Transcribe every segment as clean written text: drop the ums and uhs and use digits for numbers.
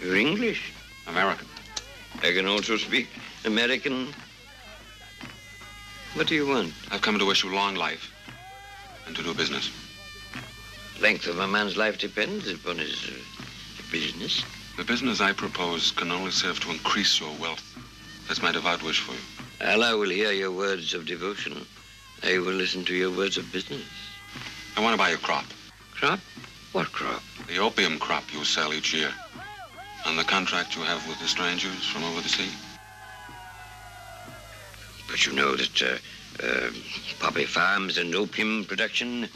You're English? American. I can also speak American. What do you want? I've come to wish you long life and to do business. Length of a man's life depends upon his business. The business I propose can only serve to increase your wealth. That's my devout wish for you. Allah will hear your words of devotion. I will listen to your words of business. I want to buy your crop. Crop? What crop? The opium crop you sell each year. On the contract you have with the strangers from over the sea. But you know that poppy farms and opium production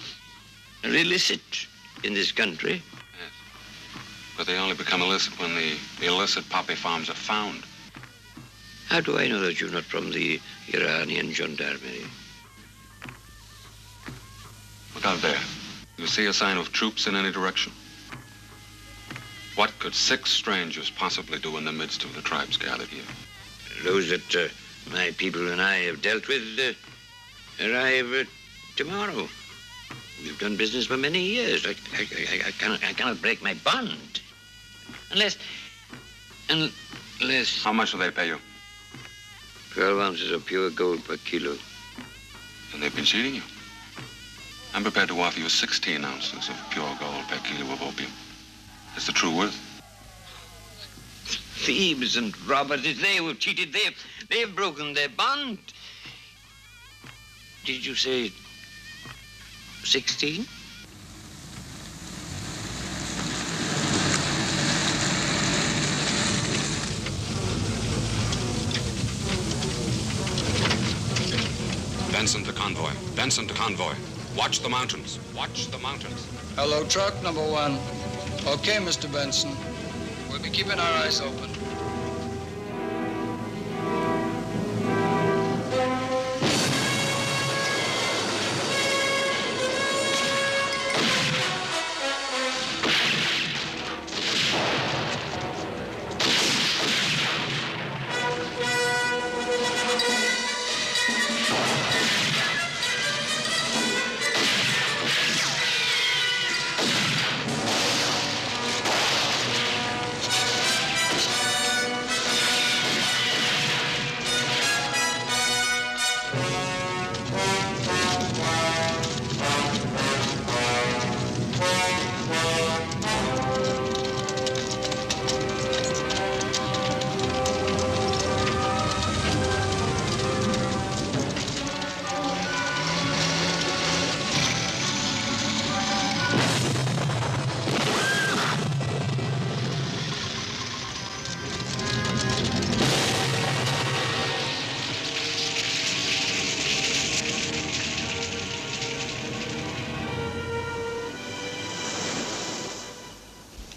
are illicit in this country. Yes. But they only become illicit when the illicit poppy farms are found. How do I know that you're not from the Iranian gendarmerie? Look out there. You see a sign of troops in any direction? What could 6 strangers possibly do in the midst of the tribes gathered here? Those that my people and I have dealt with arrive tomorrow. We've done business for many years. I cannot break my bond. Unless... How much do they pay you? 12 ounces of pure gold per kilo. And they've been cheating you. I'm prepared to offer you 16 ounces of pure gold per kilo of opium. That's the true worth. Thieves and robbers, it's they who have cheated. They've broken their bond. Did you say 16? Benson to convoy. Benson to convoy. Watch the mountains. Watch the mountains. Hello, truck number 1. Okay, Mr. Benson. We'll be keeping our eyes open.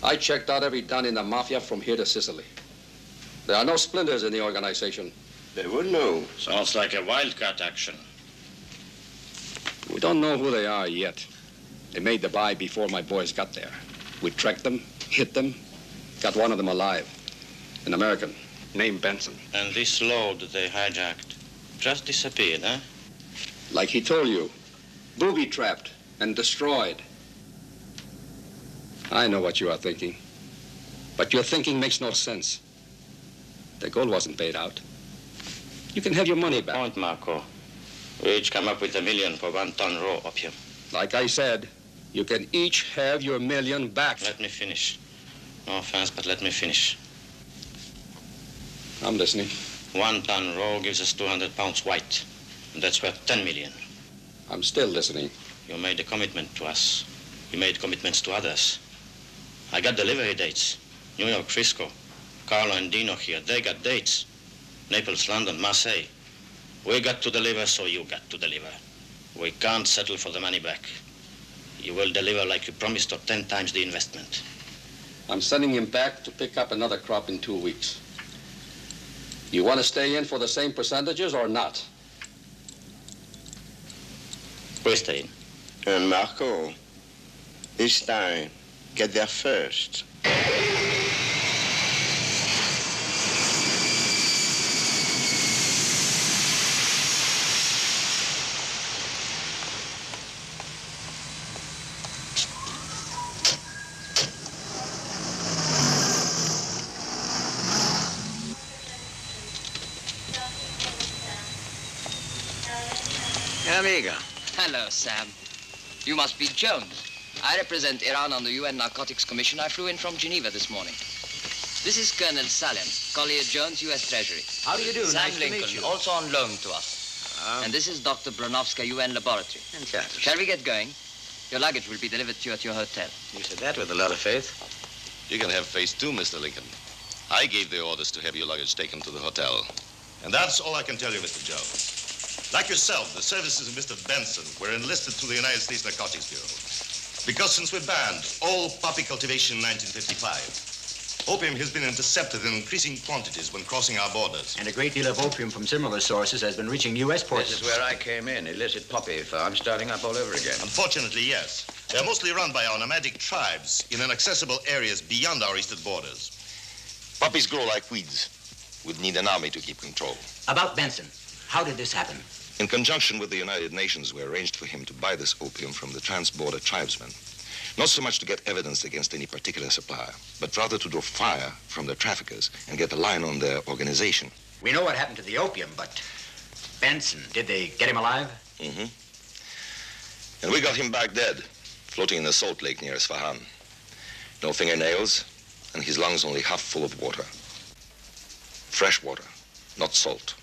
I checked out every Don in the Mafia from here to Sicily. There are no splinters in the organization. There were no. Sounds like a wildcat action. We don't know who they are yet. They made the buy before my boys got there. We tracked them, hit them, got one of them alive. An American, named Benson. And this load they hijacked just disappeared, huh? Like he told you, booby-trapped and destroyed. I know what you are thinking, but your thinking makes no sense. The gold wasn't paid out. You can have your money back. Point, Marco. We each come up with $1 million for 1 ton raw opium. Like I said, you can each have your $1 million back. Let me finish. No offense, but let me finish. I'm listening. 1 ton raw gives us 200 pounds white. And that's worth 10 million. I'm still listening. You made a commitment to us. You made commitments to others. I got delivery dates. New York, Frisco. Carlo and Dino here, they got dates. Naples, London, Marseille. We got to deliver, so you got to deliver. We can't settle for the money back. You will deliver like you promised or 10 times the investment. I'm sending him back to pick up another crop in 2 weeks. You want to stay in for the same percentages or not? We stay in. And Marco, this time, get there first. amigo. Hello, Sam. You must be Jones. I represent Iran on the UN Narcotics Commission. I flew in from Geneva this morning. This is Colonel Salem, Collier Jones, U.S. Treasury. How do you do? Sam Nice Lincoln, to meet you. also on loan to us. And this is Dr. Bronovska, UN Laboratory. Fantastic. Shall we get going? Your luggage will be delivered to you at your hotel. You said that with a lot of faith. You can have faith too, Mr. Lincoln. I gave the orders to have your luggage taken to the hotel. And that's all I can tell you, Mr. Jones. Like yourself, the services of Mr. Benson were enlisted through the United States Narcotics Bureau. Because since we banned all poppy cultivation in 1955, opium has been intercepted in increasing quantities when crossing our borders. And a great deal of opium from similar sources has been reaching U.S. ports. This is where I came in, illicit poppy farms starting up all over again. Unfortunately, yes. They're mostly run by our nomadic tribes in inaccessible areas beyond our eastern borders. Poppies grow like weeds. We'd need an army to keep control. About Benson, how did this happen? In conjunction with the United Nations, we arranged for him to buy this opium from the trans-border tribesmen. Not so much to get evidence against any particular supplier, but rather to draw fire from the traffickers and get a line on their organization. We know what happened to the opium, but Benson, did they get him alive? Mm-hmm. And we got him back dead, floating in the salt lake near Isfahan. No fingernails, and his lungs only half full of water. Fresh water, not salt.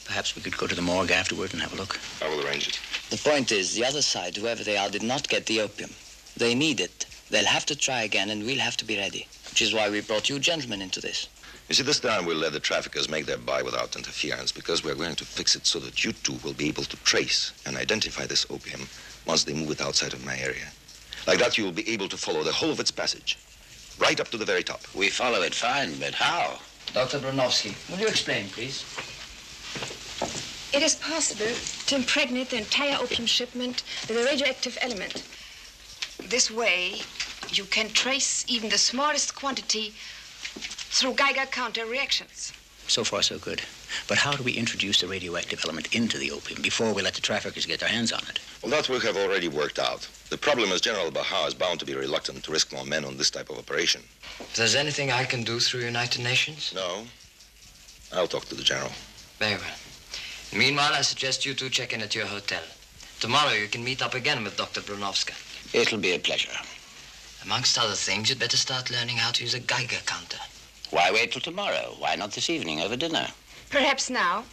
Perhaps we could go to the morgue afterward and have a look. I will arrange it. The point is, the other side, whoever they are, did not get the opium. They need it. They'll have to try again, and we'll have to be ready. Which is why we brought you gentlemen into this. You see, this time we'll let the traffickers make their buy without interference, because we're going to fix it so that you two will be able to trace and identify this opium once they move it outside of my area. Like that, you will be able to follow the whole of its passage, right up to the very top. We follow it fine, but how? Dr. Bronovsky, will you explain, please? It is possible to impregnate the entire opium shipment with a radioactive element. This way, you can trace even the smallest quantity through Geiger counter reactions. So far, so good. But how do we introduce the radioactive element into the opium before we let the traffickers get their hands on it? Well, that we have already worked out. The problem is General Bahar is bound to be reluctant to risk more men on this type of operation. If there's anything I can do through United Nations? No. I'll talk to the General. Very well. Meanwhile, I suggest you two check in at your hotel. Tomorrow you can meet up again with Dr. Bronovska. It'll be a pleasure. Amongst other things, you'd better start learning how to use a Geiger counter. Why wait till tomorrow? Why not this evening over dinner? Perhaps now.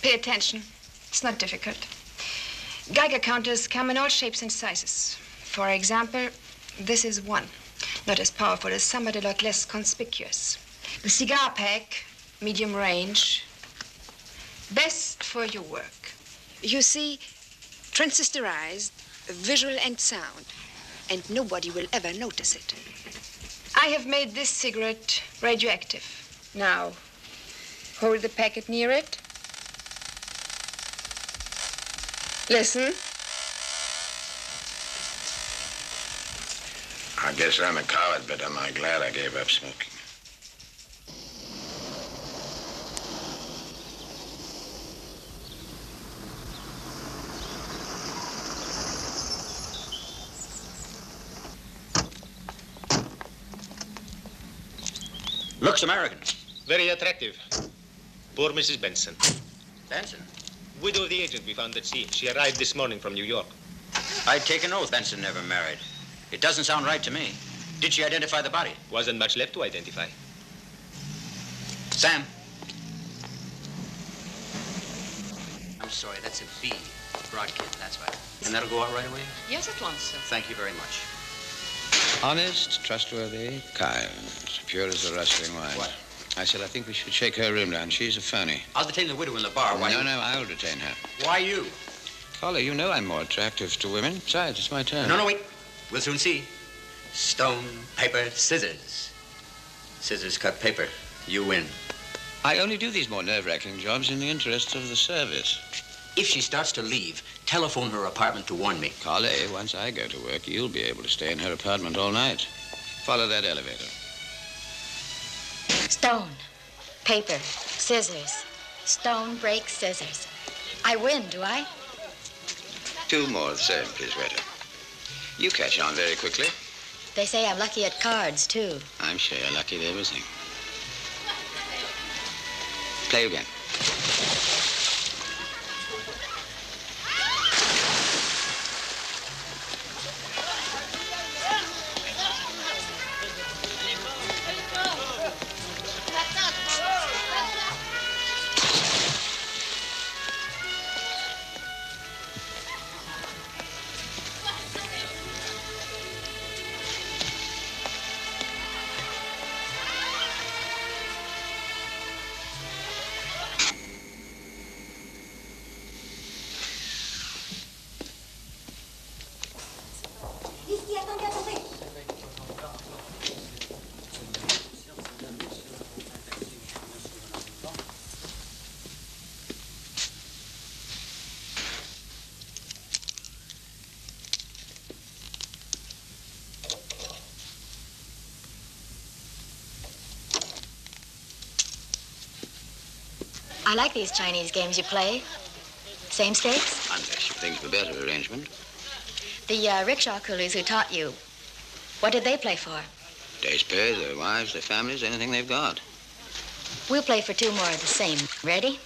Pay attention. It's not difficult. Geiger counters come in all shapes and sizes. For example, this is one. Not as powerful as some, but a lot less conspicuous. The cigar pack, medium range. Best for your work. You see, transistorized, visual and sound, and nobody will ever notice it. I have made this cigarette radioactive. Now, hold the packet near it. Listen. I guess I'm a coward, but am I glad I gave up smoking? Looks American. Very attractive. Poor Mrs. Benson. Benson? Widow of the agent we found at sea. She arrived this morning from New York. I'd take an oath Benson never married. It doesn't sound right to me. Did she identify the body? Wasn't much left to identify. Sam. I'm sorry, that's a B. Broadkit, that's right. And that'll go out right away? Yes, at once, sir. Thank you very much. Honest, trustworthy, kind, pure as a rustling wine. What? I said I think we should shake her room down. She's a phony. I'll detain the widow in the bar. Why? No, I'll detain her. Why you? Collie, you know I'm more attractive to women. Besides, it's my turn. No, wait. We'll soon see. Stone, paper, scissors. Scissors cut paper. You win. I only do these more nerve-wracking jobs in the interests of the service. If she starts to leave, telephone her apartment to warn me. Collie, once I go to work, you'll be able to stay in her apartment all night. Follow that elevator. Stone, paper, scissors. Stone breaks scissors. I win, do I? 2 more of the same, please, waiter. You catch on very quickly. They say I'm lucky at cards, too. I'm sure you're lucky at everything. Play again. I like these Chinese games you play. Same stakes? Unless you think of a better arrangement. The rickshaw coolies who taught you, what did they play for? Day's pay, their wives, their families, anything they've got. We'll play for 2 more of the same. Ready?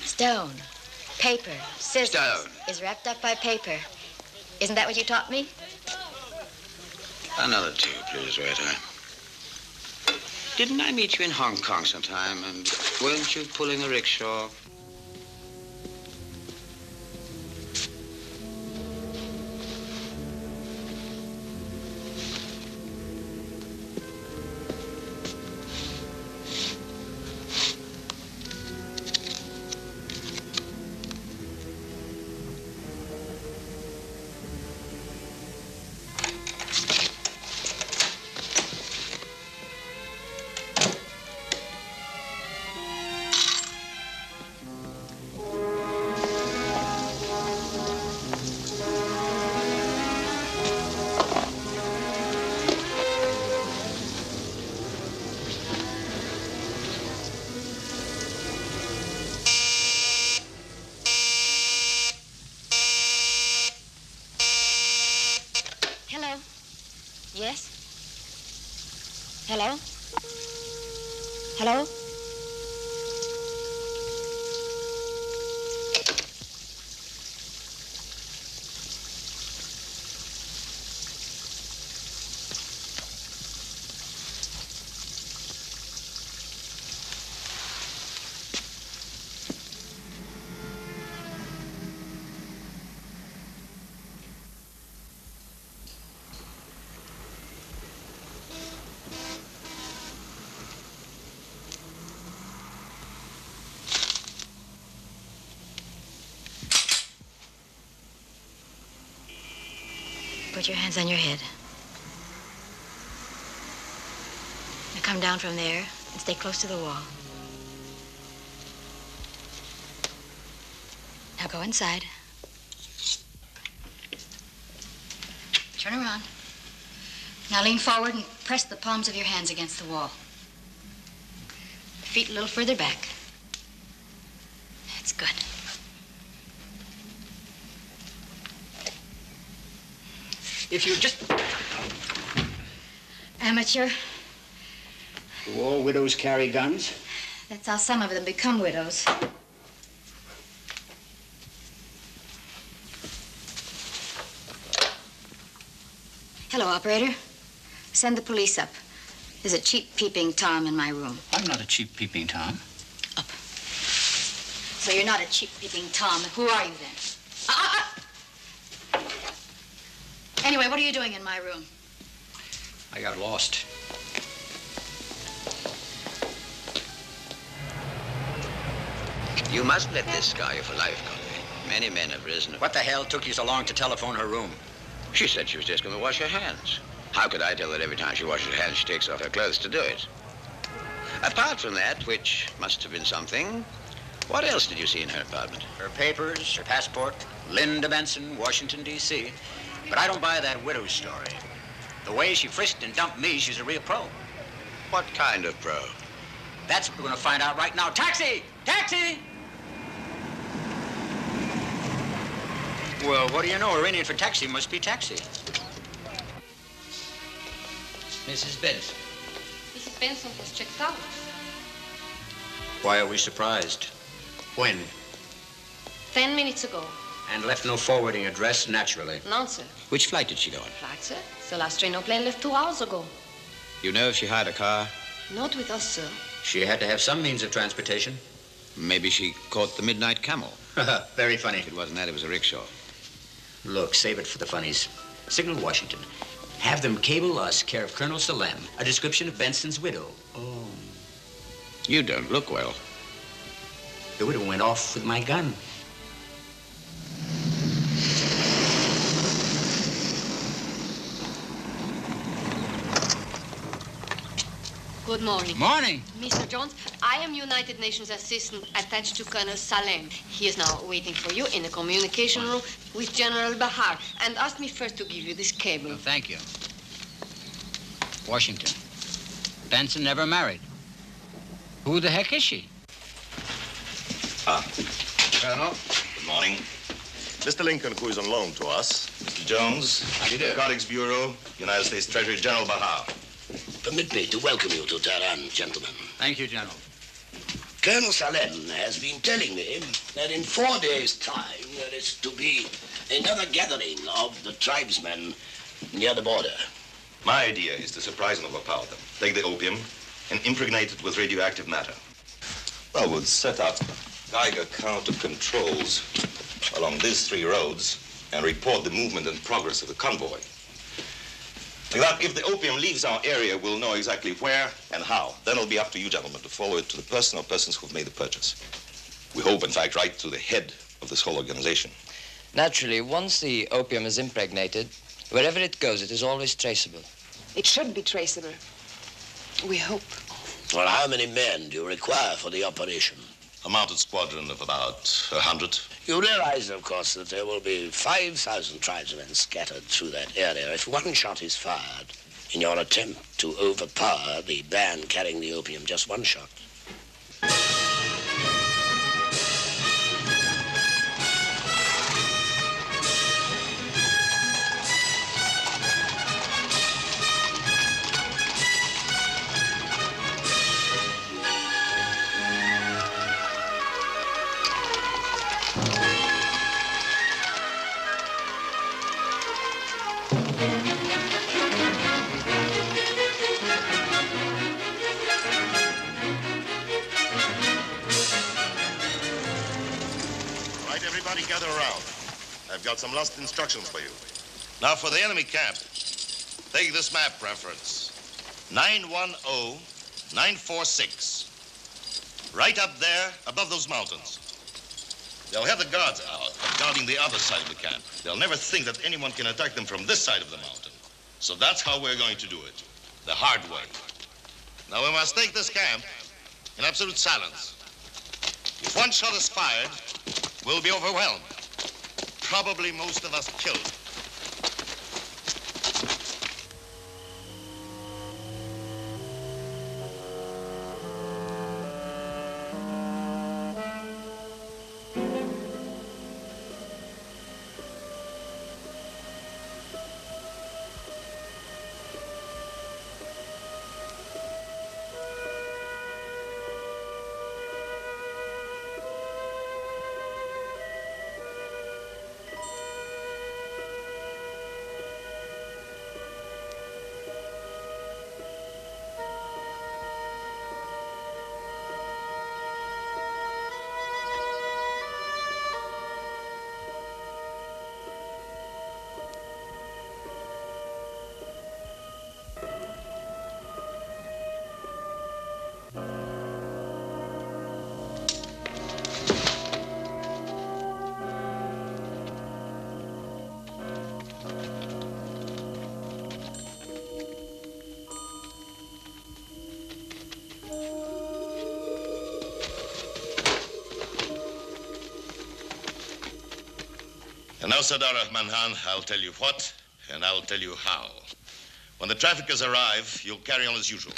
Stone, paper, scissors. Stone. Is wrapped up by paper. Isn't that what you taught me? Another 2, please, Rita. Didn't I meet you in Hong Kong sometime, and weren't you pulling a rickshaw? Hello? Hello? Put your hands on your head. Now come down from there and stay close to the wall. Now go inside. Turn around. Now lean forward and press the palms of your hands against the wall. The feet a little further back. That's good. If you just... Amateur. Do all widows carry guns? That's how some of them become widows. Hello, operator. Send the police up. There's a cheap peeping Tom in my room. I'm not a cheap peeping Tom. Up. So you're not a cheap peeping Tom. Who are you then? Anyway, what are you doing in my room? I got lost. You must let this scar you for life, Conway. Many men have risen. What the hell took you so long to telephone her room? She said she was just going to wash her hands. How could I tell that every time she washes her hands, she takes off her clothes to do it? Apart from that, which must have been something, what else did you see in her apartment? Her papers, her passport, Linda Benson, Washington, D.C. But I don't buy that widow story. The way she frisked and dumped me, she's a real pro. What kind of pro? That's what we're going to find out right now. Taxi! Taxi! Well, what do you know? Iranian for taxi must be taxi. Mrs. Benson. Mrs. Benson has checked out. Why are we surprised? When? 10 minutes ago. And left no forwarding address, naturally. None, sir. Which flight did she go on? Flight, sir? The last train or plane left 2 hours ago. You know if she hired a car? Not with us, sir. She had to have some means of transportation. Maybe she caught the midnight camel. Very funny. If it wasn't that, it was a rickshaw. Look, save it for the funnies. Signal Washington. Have them cable us, care of Colonel Salem, a description of Benson's widow. Oh. You don't look well. The widow went off with my gun. Good morning. Morning. Mr. Jones, I am United Nations assistant attached to Colonel Salem. He is now waiting for you in the communication room with General Berger and asked me first to give you this cable. Oh, thank you. Washington. Benson never married. Who the heck is she? Colonel. Good morning. Mr. Lincoln, who is on loan to us. Mr. Jones. How do you do? Narcotics Bureau, United States Treasury General Bahar. Permit me to welcome you to Tehran, gentlemen. Thank you, General. Colonel Salem has been telling me that in 4 days' time there is to be another gathering of the tribesmen near the border. My idea is to surprise and overpower them. Take the opium and impregnate it with radioactive matter. Well, we'll set up Geiger counter controls along these 3 roads and report the movement and progress of the convoy. Like that, if the opium leaves our area, we'll know exactly where and how. Then it'll be up to you, gentlemen, to follow it to the person or persons who've made the purchase. We hope, in fact, right to the head of this whole organization. Naturally, once the opium is impregnated, wherever it goes, it is always traceable. It should be traceable. We hope. Well, how many men do you require for the operation? A mounted squadron of about 100. You realize, of course, that there will be 5,000 tribesmen scattered through that area. If one shot is fired in your attempt to overpower the band carrying the opium, just one shot. Gather around. I've got some last instructions for you. Now, for the enemy camp, take this map reference. 910946. Right up there, above those mountains. They'll have the guards out, guarding the other side of the camp. They'll never think that anyone can attack them from this side of the mountain. So that's how we're going to do it. The hard way. Now, we must take this camp in absolute silence. If one shot is fired, we'll be overwhelmed. Probably most of us killed. And now, Sardar Rahman Khan, I'll tell you what, and I'll tell you how. When the traffickers arrive, you'll carry on as usual.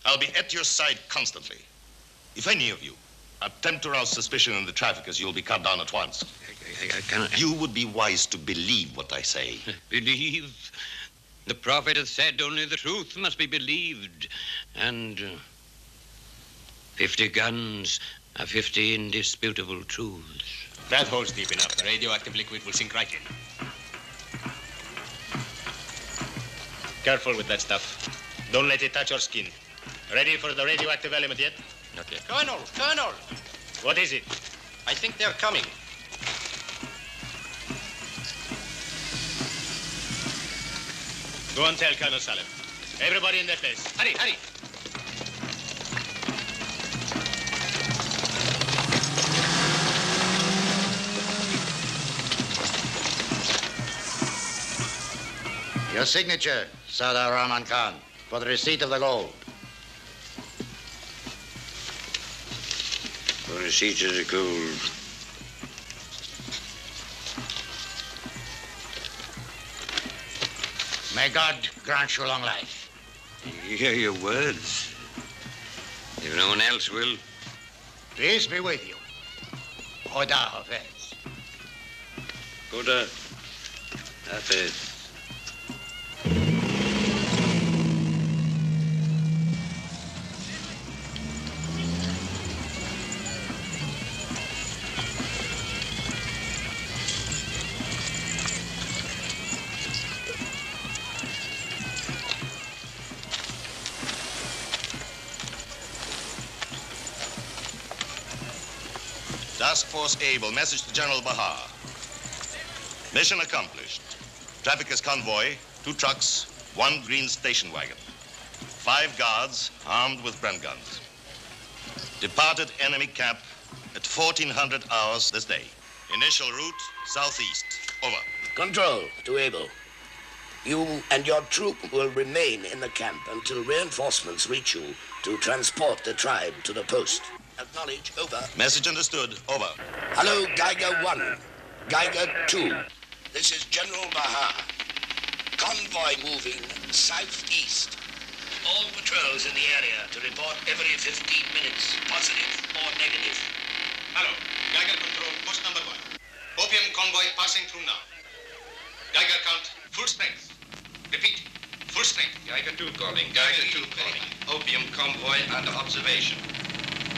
I'll be at your side constantly. If any of you attempt to rouse suspicion in the traffickers, you'll be cut down at once. I cannot... You would be wise to believe what I say. Believe? The prophet hath said only the truth must be believed. And 50 guns are 50 indisputable truths. That hole's deep enough. The radioactive liquid will sink right in. Careful with that stuff. Don't let it touch your skin. Ready for the radioactive element yet? Not yet. Colonel! Colonel! What is it? I think they're coming. Go and tell Colonel Salem. Everybody in their place. Hurry, hurry. Your signature, Sardar Rahman Khan, for the receipt of the gold. For receipt of the gold. May God grant you long life. You hear your words. If no one else will. Peace be with you. Hodafes. Good Hafiz. Task Force Able, message to General Bahar. Mission accomplished. Traffickers convoy, 2 trucks, 1 green station wagon. 5 guards armed with Bren guns. Departed enemy camp at 1400 hours this day. Initial route, southeast. Over. Control to Able. You and your troop will remain in the camp until reinforcements reach you to transport the tribe to the post. Acknowledge, over. Message understood, over. Hello, Geiger 1. Geiger 2. This is General Bahar. Convoy moving southeast. All patrols in the area to report every 15 minutes, positive or negative. Hello, Geiger Control, post number 1. Opium convoy passing through now. Geiger count, full strength. Repeat, full strength. Geiger 2 calling, Geiger 2 calling. Opium convoy under observation.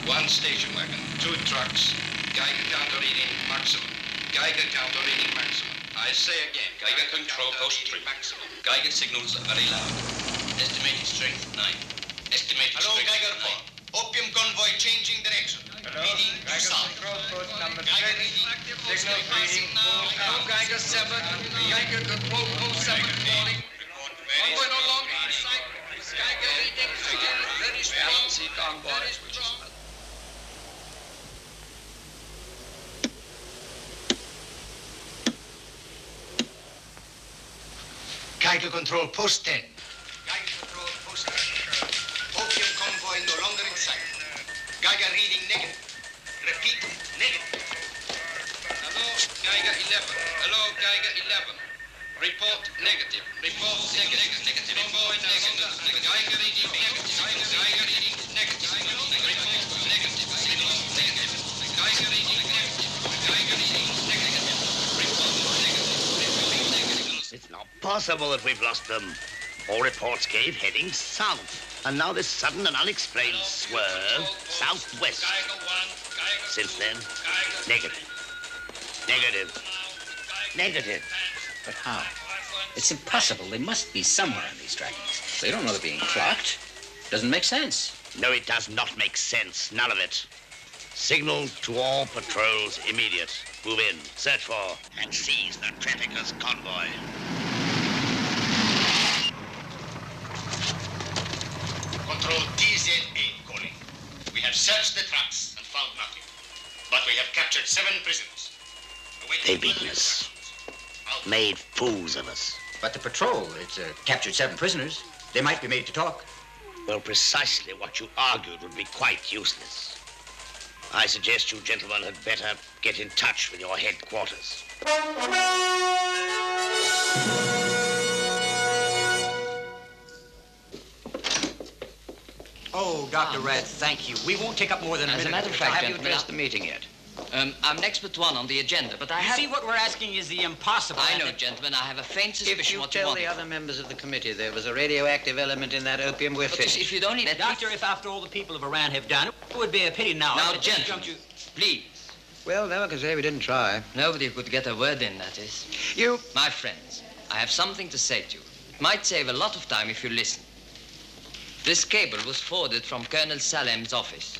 1 station wagon, 2 trucks. Geiger counter reading maximum. Geiger counter reading maximum. I say again, Geiger control post 3. Maximum. Geiger signals are very loud. Estimated strength 9. Estimated Hello, strength Geiger 9. 4. Opium convoy changing direction. Hello, Reading Geiger south. control post number 6. Geiger reading. Signal reading full count. Geiger 7. Geiger control post 7 calling. Convoy no longer in sight. Geiger reading still very strong. Very strong. Geiger control post 10. Geiger control post 10. Opium convoy no longer in sight. Geiger reading negative. Repeat, negative. Hello, Geiger 11. Hello, Geiger 11. Report negative. Report negative. Negative. Report negative. Geiger reading negative. Geiger reading negative. Report negative. Report negative. Geiger reading negative. Geiger reading negative. Report negative. Report negative. It's not possible that we've lost them. All reports gave heading south. And now this sudden and unexplained swerve southwest. Since then, negative. Negative. Negative. But how? It's impossible. They must be somewhere in these trackings. They don't know they're being clocked. Doesn't make sense. No, it does not make sense. None of it. Signal to all patrols immediate. Move in, search for, and seize the traffickers' convoy. Control TZA calling. We have searched the trucks and found nothing. But we have captured 7 prisoners. They've beaten us. Made fools of us. But the patrol, it's captured 7 prisoners. They might be made to talk. Well, precisely what you argued would be quite useless. I suggest you gentlemen had better get in touch with your headquarters. Oh, Dr. Red, thank you. We won't take up more than a minute. As a matter of fact, Have you gentlemen, addressed the meeting yet? I'm next but one on the agenda, but I You have... see, what we're asking is the impossible. I know, gentlemen. I have a faint suspicion If you what you tell want. the other members of the committee there was a radioactive element in that opium, we're But finished. if you'd only let me... Doctor, if after all the people of Iran have done it, it would be a pity now. Now, at this gentlemen, juncture- please. Well, never can say we didn't try. Nobody could get a word in, that is. You... My friends, I have something to say to you. It might save a lot of time if you listen. This cable was forwarded from Colonel Salem's office.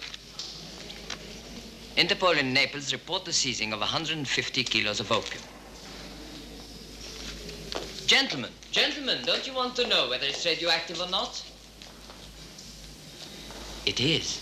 Interpol in Naples report the seizing of 150 kilos of opium. Gentlemen, don't you want to know whether it's radioactive or not? It is.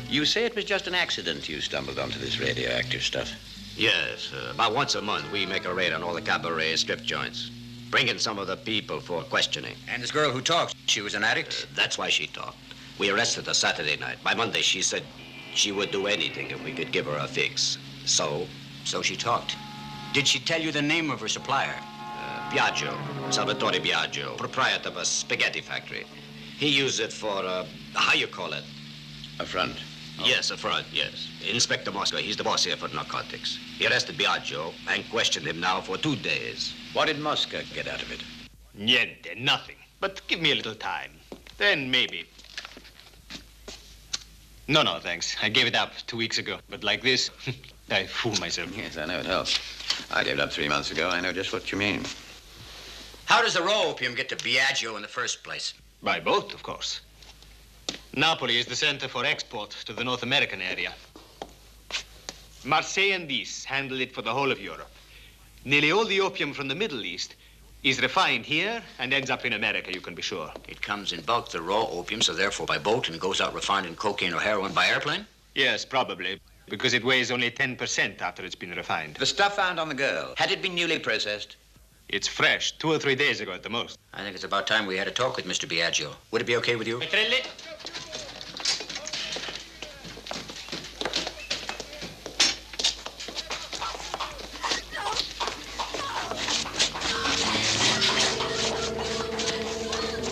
You say it was just an accident you stumbled onto this radioactive stuff. Yes, about once a month, we make a raid on all the cabaret strip joints. Bring in some of the people for questioning. And this girl who talks, she was an addict? That's why she talked. We arrested her Saturday night. By Monday, she said she would do anything if we could give her a fix. So? So she talked. Did she tell you the name of her supplier? Biagio, Salvatore Biagio, proprietor of a spaghetti factory. He used it for, how you call it? A front. Oh. Yes, a front, yes. Inspector Moscow, he's the boss here for narcotics. He arrested Biagio and questioned him now for 2 days. What did Moscow get out of it? Niente, nothing. But give me a little time. Then maybe. No, thanks. I gave it up 2 weeks ago. But like this, I fool myself. Yes, I know it helps. I gave it up 3 months ago. I know just what you mean. How does the raw opium get to Biagio in the first place? By boat, of course. Napoli is the center for export to the North American area. Marseille and Nice handle it for the whole of Europe. Nearly all the opium from the Middle East is refined here and ends up in America, you can be sure. It comes in bulk, the raw opium, so therefore by boat, and goes out refined in cocaine or heroin by airplane? Yes, probably, because it weighs only 10% after it's been refined. The stuff found on the girl, had it been newly processed? It's fresh, 2 or 3 days ago at the most. I think it's about time we had a talk with Mr. Biagio. Would it be okay with you? Petrelli?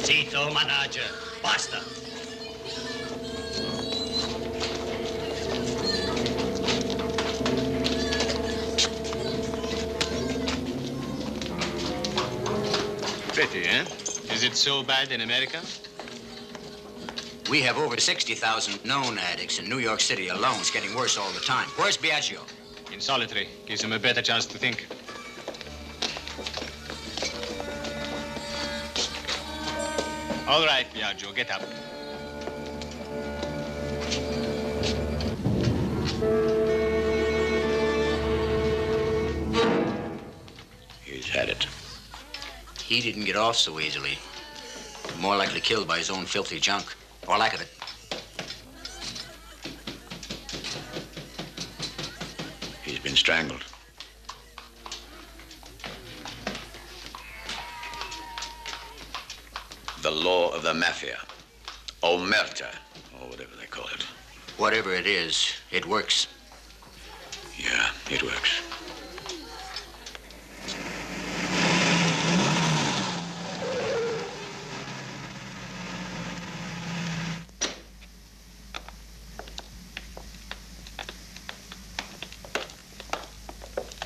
Zitto, manager. Basta. Pretty, eh? Is it so bad in America? We have over 60,000 known addicts in New York City alone. It's getting worse all the time. Where's Biagio? In solitary. Gives him a better chance to think. All right, Biagio, get up. He's had it. He didn't get off so easily. More likely killed by his own filthy junk. Or lack of it. He's been strangled. The law of the mafia. Omerta, or whatever they call it. Whatever it is, it works. Yeah, it works.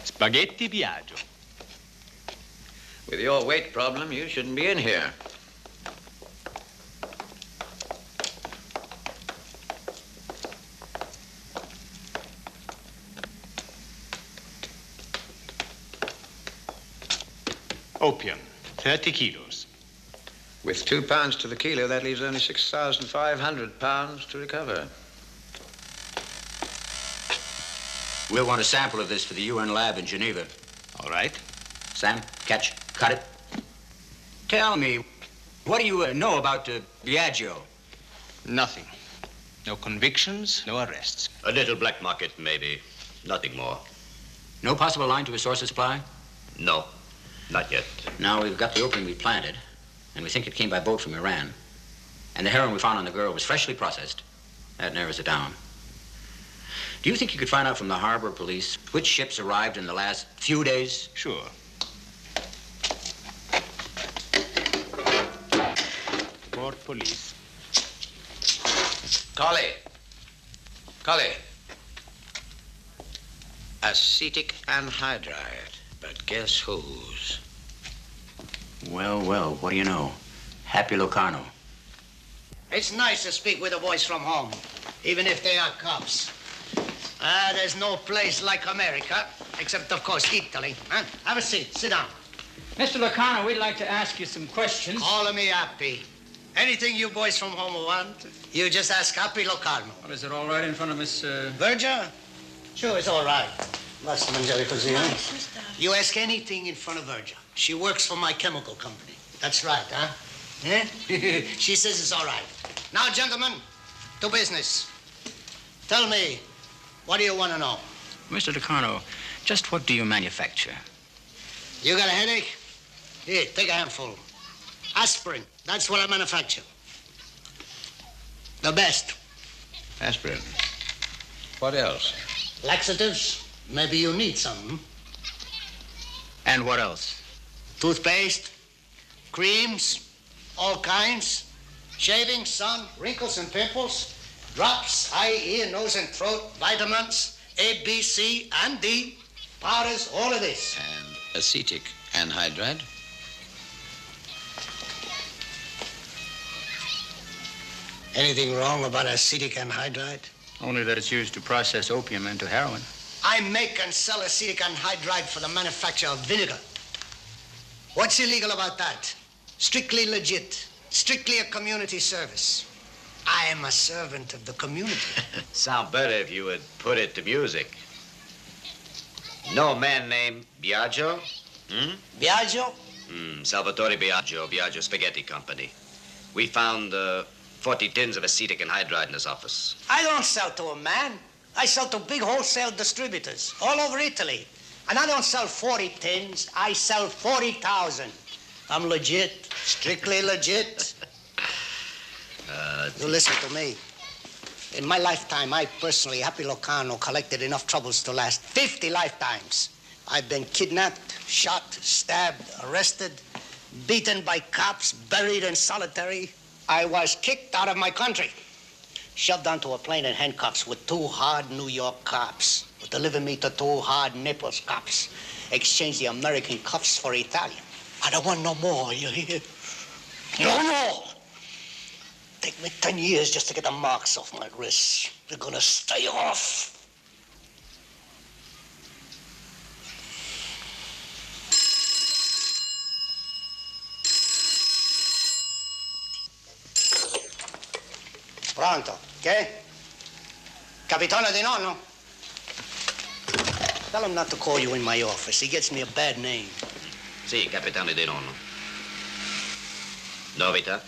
Spaghetti Biagio. With your weight problem, you shouldn't be in here. Opium, 30 kilos. With 2 pounds to the kilo, that leaves only 6,500 pounds to recover. We'll want a sample of this for the UN lab in Geneva. All right. Sam, catch, cut it. Tell me, what do you know about Biagio? Nothing. No convictions, no arrests. A little black market, maybe. Nothing more. No possible line to a source of supply? No, not yet. Now, we've got the opium we planted, and we think it came by boat from Iran. And the heroin we found on the girl was freshly processed. That narrows it down. Do you think you could find out from the harbor police which ships arrived in the last few days? Sure. Port police. Quayle. Acetic anhydride, but guess whose? Well, what do you know? Happy Locarno. It's nice to speak with a voice from home, even if they are cops. There's no place like America, except, of course, Italy. Huh? Have a seat. Sit down. Mr. Locarno, we'd like to ask you some questions. Call me Happy. Anything you boys from home want, you just ask Happy Locarno. Well, is it all right in front of Miss... Berger? Sure, it's all right. Basta mangiare così, eh? You ask anything in front of Berger. She works for my chemical company. That's right, huh? Eh? She says it's all right. Now, gentlemen, to business. Tell me, what do you want to know? Mr. Locarno, just what do you manufacture? You got a headache? Here, take a handful. Aspirin. That's what I manufacture. The best. Aspirin. What else? Laxatives. Maybe you need some. And what else? Toothpaste, creams, all kinds. Shaving, sun, wrinkles and pimples. Drops, eye, ear, nose and throat. Vitamins, A, B, C, and D. Powders, all of this. And acetic anhydride? Anything wrong about acetic anhydride? Only that it's used to process opium into heroin. I make and sell acetic anhydride for the manufacture of vinegar. What's illegal about that? Strictly legit. Strictly a community service. I am a servant of the community. Sound better if you would put it to music. Know a man named Biagio? Biagio? Salvatore Biagio Spaghetti Company. We found 40 tins of acetic anhydride in his office. I don't sell to a man. I sell to big wholesale distributors all over Italy. And I don't sell 40 tins. I sell 40,000. I'm legit. Strictly legit. You listen to me. In my lifetime, I personally, Happy Locarno, collected enough troubles to last 50 lifetimes. I've been kidnapped, shot, stabbed, arrested, beaten by cops, buried in solitary. I was kicked out of my country, shoved onto a plane in handcuffs with 2 hard New York cops, who delivered me to 2 hard Naples cops, exchanged the American cuffs for Italian. I don't want no more, you hear? No more! Take me 10 years just to get the marks off my wrists. They're gonna stay off. Pronto, che? Capitano Di Nonno? Tell him not to call you in my office. He gets me a bad name. Sì, Capitano Di Nonno. No, Rita?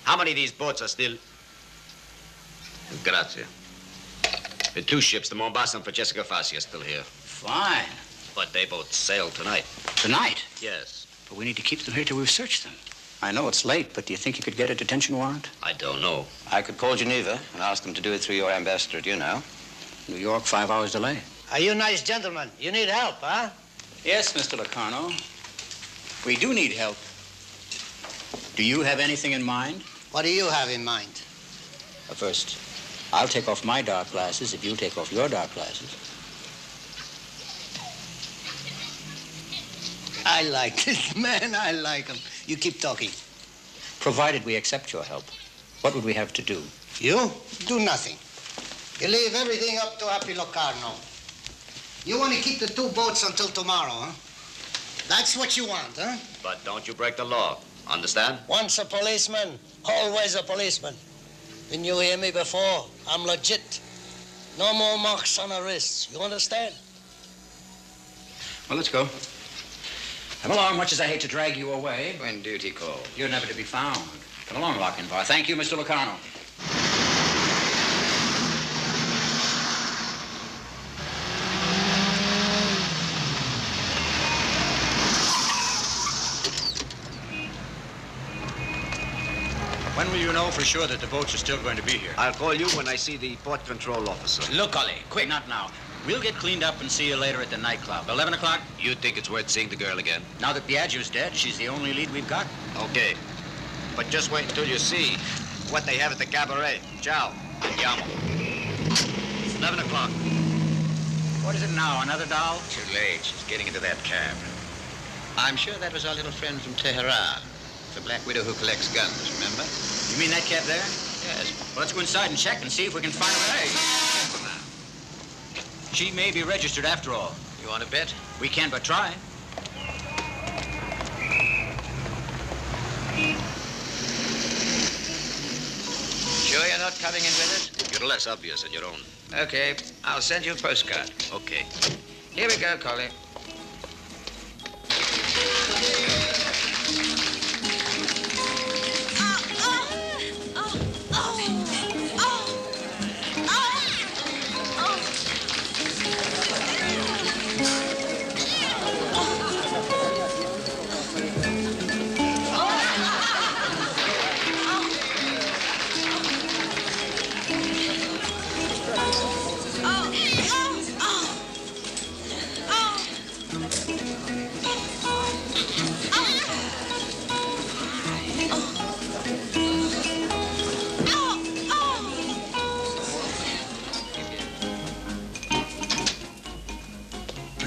How many of these boats are still... Grazie. The 2 ships, the Mombasa and Francesca Fassi, are still here. Fine. But they both sail tonight. Tonight? Yes. But we need to keep them here till we've searched them. I know it's late, but do you think you could get a detention warrant? I don't know. I could call Geneva and ask them to do it through your ambassador, do you know? New York, 5 hours delay. Are you nice gentlemen? You need help, huh? Yes, Mr. Locarno. We do need help. Do you have anything in mind? What do you have in mind? First, I'll take off my dark glasses if you'll take off your dark glasses. I like this man. I like him. You keep talking. Provided we accept your help, what would we have to do? You? Do nothing. You leave everything up to Happy Locarno. You want to keep the 2 boats until tomorrow, huh? That's what you want, huh? But don't you break the law. Understand? Once a policeman, always a policeman. Didn't you hear me before? I'm legit. No more marks on the wrists. You understand? Well, let's go. Come along, much as I hate to drag you away. When duty calls. You're never to be found. Come along, Lochinvar. Thank you, Mr. Locarno. When will you know for sure that the boats are still going to be here? I'll call you when I see the port control officer. Look, Ollie, quick. Not now. We'll get cleaned up and see you later at the nightclub. 11 o'clock? You think it's worth seeing the girl again? Now that Biagio's dead, she's the only lead we've got. Okay. But just wait until you see what they have at the cabaret. Ciao. Andiamo. It's 11 o'clock. What is it now, another doll? Too late. She's getting into that cab. I'm sure that was our little friend from Tehran. The black widow who collects guns, remember? You mean that cab there? Yes. Well, let's go inside and check and see if we can find her. Hey! She may be registered after all. You want to bet? We can but try. Sure you're not coming in with us? You're less obvious than your own. Okay. I'll send you a postcard. Okay. Here we go, Collie.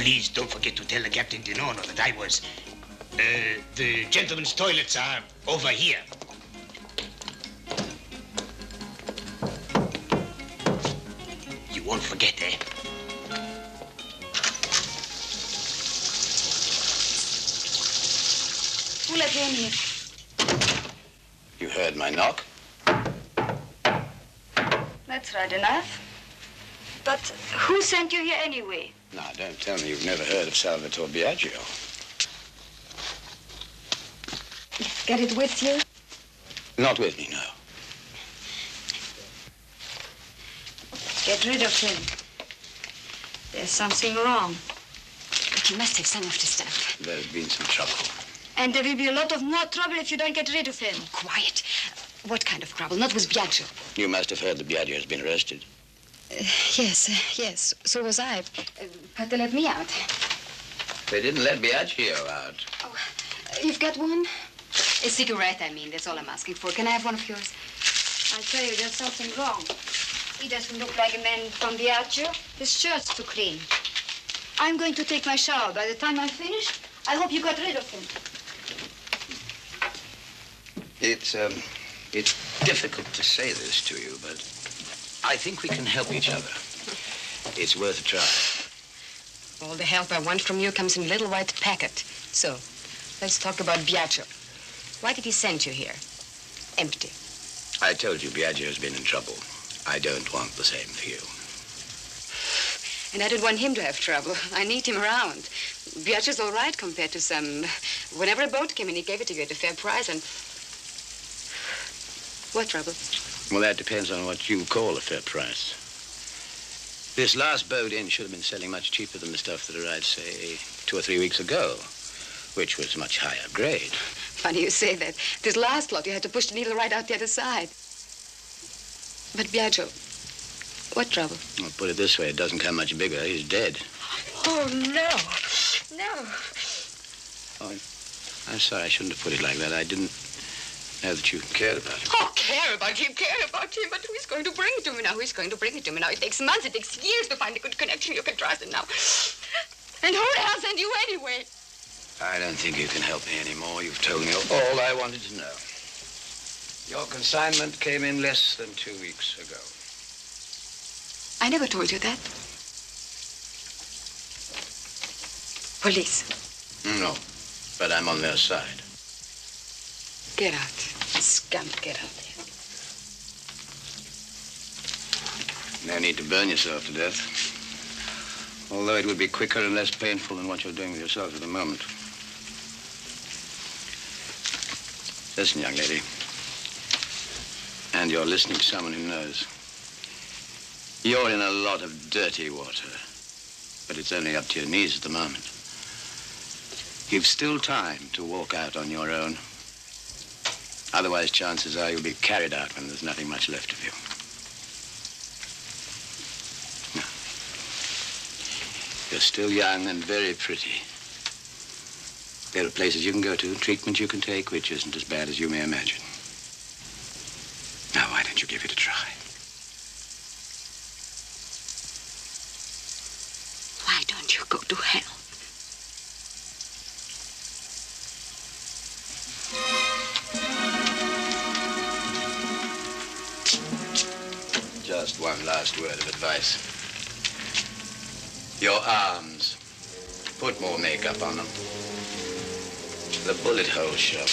Please don't forget to tell the Captain Dinono that I was... the gentlemen's toilets are over here. You won't forget, eh? Who let you in here? You heard my knock? That's right enough. But who sent you here anyway? Now, don't tell me you've never heard of Salvatore Biagio. You've got it with you? Not with me, no. Get rid of him. There's something wrong. But you must have some of the stuff. There's been some trouble. And there will be a lot of more trouble if you don't get rid of him. Quiet. What kind of trouble? Not with Biagio. You must have heard that Biagio has been arrested. Yes. So was I. But they let me out. They didn't let Biagio out. Oh, you've got one? A cigarette, I mean. That's all I'm asking for. Can I have one of yours? I tell you, there's something wrong. He doesn't look like a man from Biagio. His shirt's too clean. I'm going to take my shower. By the time I'm finished, I hope you got rid of him. It's difficult to say this to you, but I think we can help each other. It's worth a try. All the help I want from you comes in a little white packet. So, let's talk about Biagio. Why did he send you here? Empty. I told you Biagio's been in trouble. I don't want the same for you. And I don't want him to have trouble. I need him around. Biagio's all right compared to some... Whenever a boat came in, he gave it to you at a fair price, and... What trouble? Well, that depends on what you call a fair price. This last boat in should have been selling much cheaper than the stuff that arrived, say, 2 or 3 weeks ago, which was much higher grade. Funny you say that. This last lot, you had to push the needle right out the other side. But Biagio, what trouble? I'll put it this way, it doesn't come much bigger. He's dead. Oh, no. No. Oh, I'm sorry. I shouldn't have put it like that. I didn't know that you cared about him. Oh, care about him, but who's going to bring it to me now? Who's going to bring it to me now? It takes months, it takes years to find a good connection you can trust in now. And who the hell sent you anyway? I don't think you can help me anymore. You've told me all I wanted to know. Your consignment came in less than 2 weeks ago. I never told you that. Police. No, but I'm on their side. Get out. Scum, get out there. No need to burn yourself to death. Although it would be quicker and less painful than what you're doing with yourself at the moment. Listen, young lady. And you're listening to someone who knows. You're in a lot of dirty water, but it's only up to your knees at the moment. You've still time to walk out on your own. Otherwise, chances are you'll be carried out when there's nothing much left of you. No. You're still young and very pretty. There are places you can go to, treatment you can take, which isn't as bad as you may imagine. Now, why don't you give it a try? Why don't you go to hell? Just one last word of advice. Your arms. Put more makeup on them. The bullet holes show.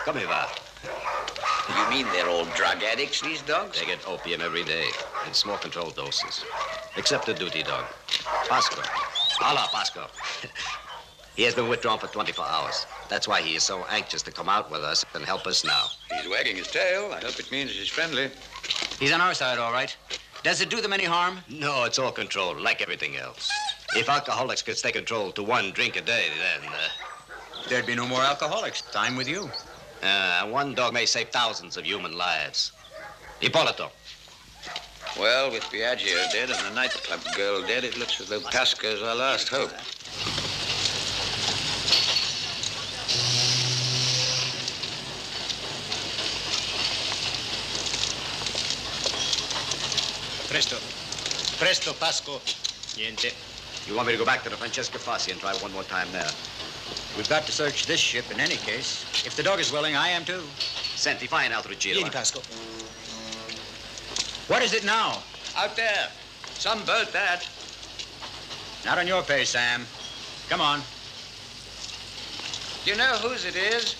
Come here, Va. You mean they're all drug addicts, these dogs? They get opium every day, in small controlled doses. Except the duty dog, Pasco. Hola, Pasco. He has been withdrawn for 24 hours. That's why he is so anxious to come out with us and help us now. He's wagging his tail. I hope it means he's friendly. He's on our side, all right. Does it do them any harm? No, it's all controlled, like everything else. If alcoholics could stay controlled to 1 drink a day, then... There'd be no more alcoholics. Time with you. One dog may save thousands of human lives. Ippolito. Well, with Biagio dead and the nightclub girl dead, it looks as though Pasco's our last hope. Presto, Pasco. Niente. You want me to go back to the Francesca Fassi and try one more time there? We've got to search this ship in any case. If the dog is willing, I am too. Senti, fai un altro giro. Vieni, Pasco. What is it now? Out there. Some boat, that. Not on your pace, Sam. Come on. Do you know whose it is?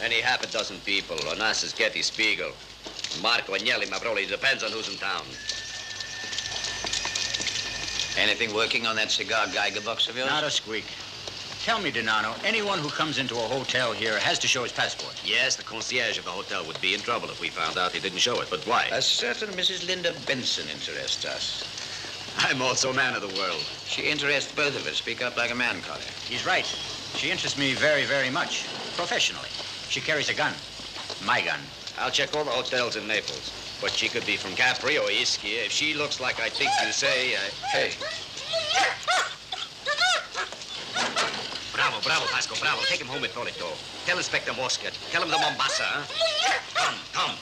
Any half a dozen people. Onassis, Getty, Spiegel. Marco, Agnelli, Mabroli. Depends on who's in town. Anything working on that cigar Geiger box of yours? Not a squeak. Tell me, Donano, anyone who comes into a hotel here has to show his passport. Yes, the concierge of the hotel would be in trouble if we found out he didn't show it. But why? A certain Mrs. Linda Benson interests us. I'm also a man of the world. She interests both of us. Speak up like a man, Collie. He's right. She interests me very, very much. Professionally. She carries a gun. My gun. I'll check all the hotels in Naples. But she could be from Capri or Ischia. If she looks like I think you say, Hey. Bravo, bravo, Pasco, bravo. Take him home with Polito. Tell Inspector Mosca. Tell him the Mombasa, huh? Come.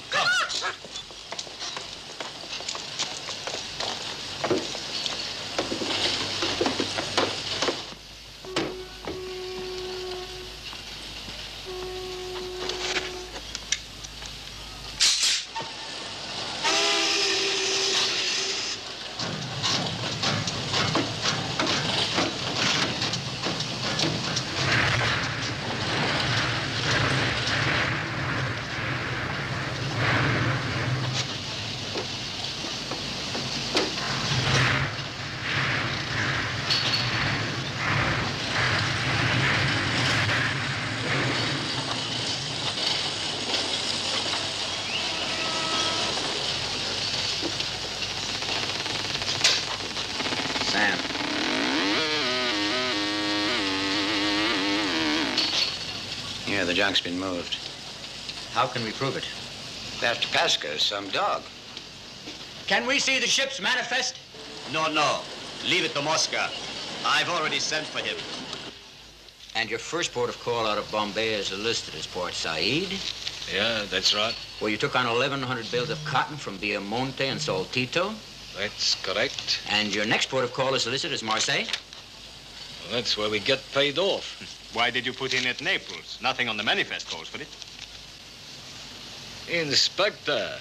The junk's been moved. How can we prove it? That Pasco's some dog. Can we see the ship's manifest? No. Leave it to Mosca. I've already sent for him. And your first port of call out of Bombay is listed as Port Said? Yeah, that's right. Well, you took on 1,100 bales of cotton from Viamonte and Saltito? That's correct. And your next port of call is listed as Marseille? Well, that's where we get paid off. Why did you put in at Naples? Nothing on the manifest calls for it. Inspector,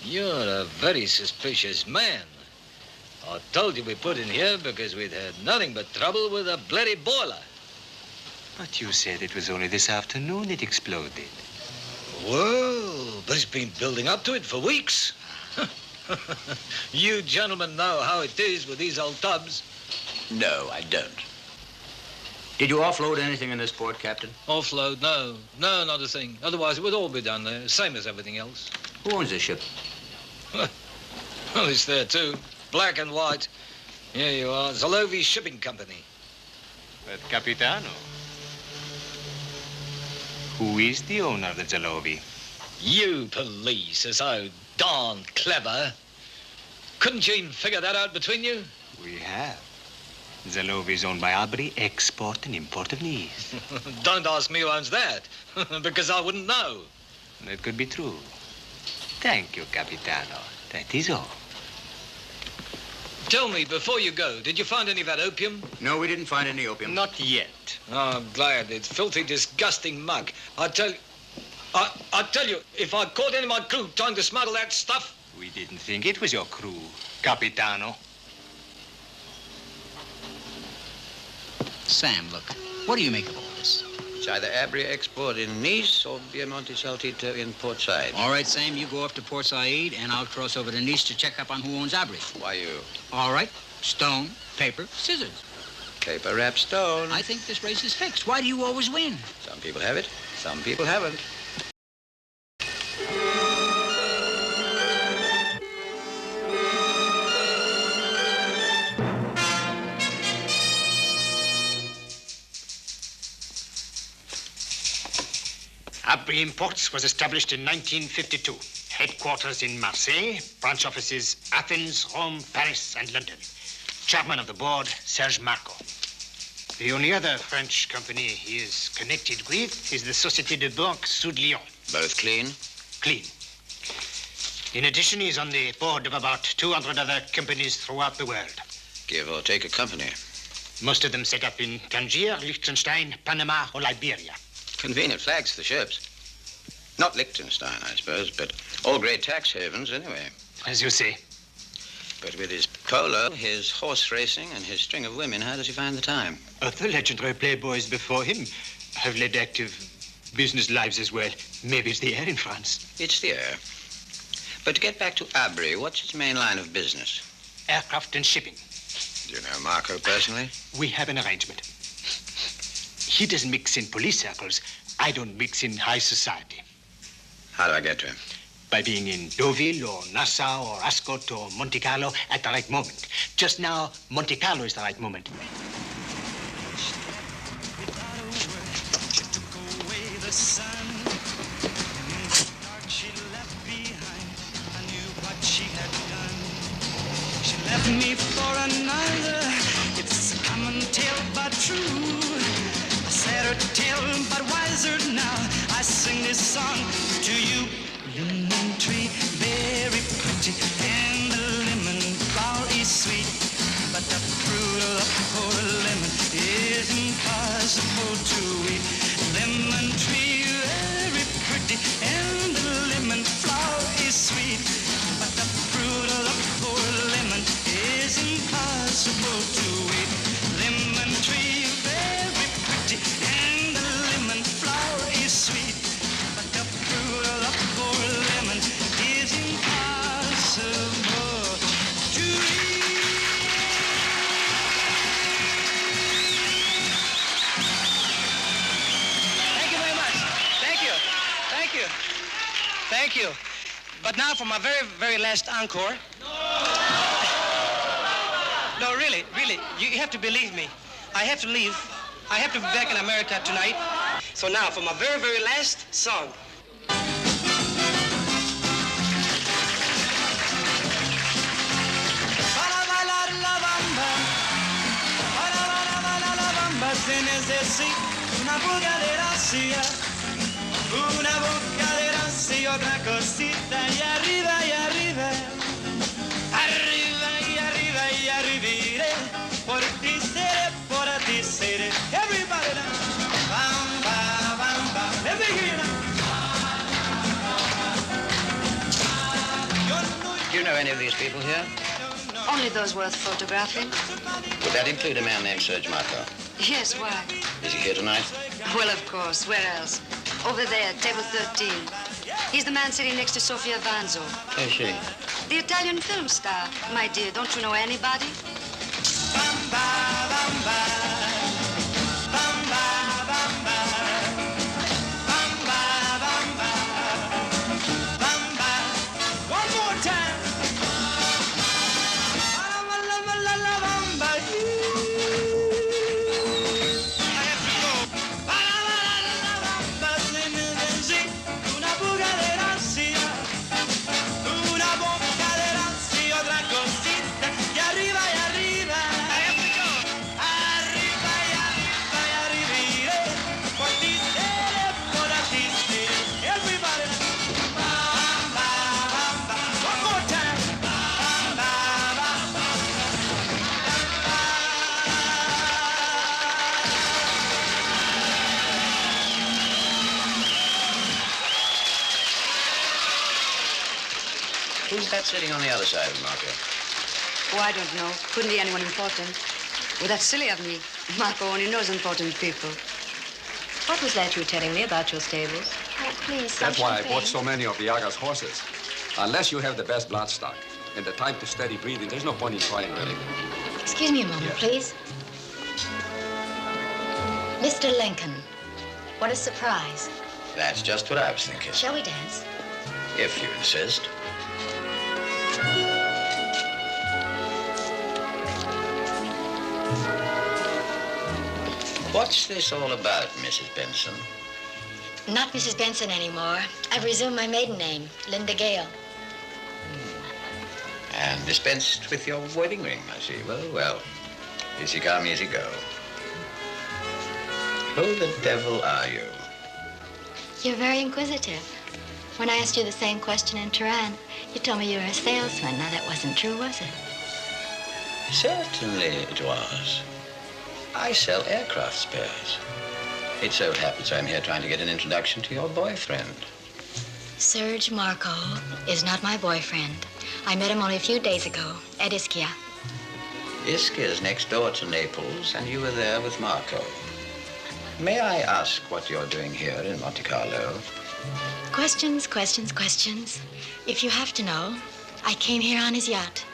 you're a very suspicious man. I told you we put in here because we'd had nothing but trouble with a bloody boiler. But you said it was only this afternoon it exploded. Well, but it's been building up to it for weeks. You gentlemen know how it is with these old tubs. No, I don't. Did you offload anything in this port, Captain? Offload? No, not a thing. Otherwise, it would all be done there, same as everything else. Who owns this ship? Well, it's there, too. Black and white. Here you are. Zalovi Shipping Company. But, Capitano, who is the owner of the Zalovi? You police are so darn clever. Couldn't you even figure that out between you? We have. Zalovi is owned by Abri, Export and Import of Nice. Don't ask me who owns that, because I wouldn't know. That could be true. Thank you, Capitano. That is all. Tell me, before you go, did you find any of that opium? No, we didn't find any opium. Not yet. Oh, I'm glad. It's filthy, disgusting muck. I tell you, if I caught any of my crew trying to smuggle that stuff... We didn't think it was your crew, Capitano. Sam, look, what do you make of all this? It's either Abri Export in Nice or Viamonte Saltito in Port Said. All right, Sam, you go up to Port Said, and I'll cross over to Nice to check up on who owns Abri. Why you? All right. Stone, paper, scissors. Paper, wrap, stone. I think this race is fixed. Why do you always win? Some people have it, some people haven't. Abri Imports was established in 1952. Headquarters in Marseille, branch offices Athens, Rome, Paris, and London. Chairman of the board, Serge Marco. The only other French company he is connected with is the Société de Banque Sud Lyon. Both clean? Clean. In addition, he's on the board of about 200 other companies throughout the world. Give or take a company. Most of them set up in Tangier, Liechtenstein, Panama, or Liberia. Convenient flags for the ships. Not Liechtenstein, I suppose, but all great tax havens anyway. As you say. But with his polo, his horse racing, and his string of women, how does he find the time? Other legendary playboys before him have led active business lives as well. Maybe it's the air in France. It's the air. But to get back to Abri, what's its main line of business? Aircraft and shipping. Do you know Marco personally? We have an arrangement. He doesn't mix in police circles. I don't mix in high society. How do I get to him? By being in Deauville or Nassau or Ascot or Monte Carlo at the right moment. Just now, Monte Carlo is the right moment. She left me for another. It's a common tale but true. A sadder tale but wiser now. I sing this song to you. Lemon tree, very pretty, and the lemon flower is sweet. But the fruit of the poor lemon is impossible to eat. Lemon tree, very pretty, and the lemon flower is sweet. But the fruit of the poor lemon is impossible to eat. Lemon tree, very pretty, and the lemon flower is sweet. But the fruit of the poor lemon is impossible to eat. Thank you very much. Thank you. Thank you. Thank you. But now for my very, very last encore. No, really, you have to believe me. I have to leave. I have to be back in America tonight. So now for my very, very last song. Se necesita una boca de gracia, una boca de gracia y otra cosita, y arriba, y arriba, arriba, y arriba, y arriba, por ti seré, everybody now, bam, bam, bam, bam, let me hear you now. Do you know any of these people here? Only those worth photographing. Would that include a man named Serge Marco? Yes, why? Is he here tonight? Well, of course. Where else? Over there, table 13. He's the man sitting next to Sofia Vanzo. Who's she? The Italian film star. My dear, don't you know anybody? One more time. Who's that sitting on the other side of Marco? Oh, I don't know. Couldn't be anyone important. Well, that's silly of me. Marco only knows important people. What was that you were telling me about your stables? Oh, please, That's why I bought so many of Viaga's horses. Unless you have the best blood stock and the time to steady breathing, there's no point in trying, really. Excuse me a moment, Yes. please. Mr. Lincoln, what a surprise. That's just what I was thinking. Shall we dance? If you insist. What's this all about, Mrs. Benson? Not Mrs. Benson anymore. I've resumed my maiden name, Linda Gale. And dispensed with your wedding ring, I see. Well, well. Easy come, easy go. Who the devil are you? You're very inquisitive. When I asked you the same question in Tehran, you told me you were a salesman. Now, that wasn't true, was it? Certainly it was. I sell aircraft spares. It so happens I'm here trying to get an introduction to your boyfriend. Serge Marco is not my boyfriend. I met him only a few days ago at Ischia. Ischia's next door to Naples, and you were there with Marco. May I ask what you're doing here in Monte Carlo? Questions, questions, questions. If you have to know, I came here on his yacht.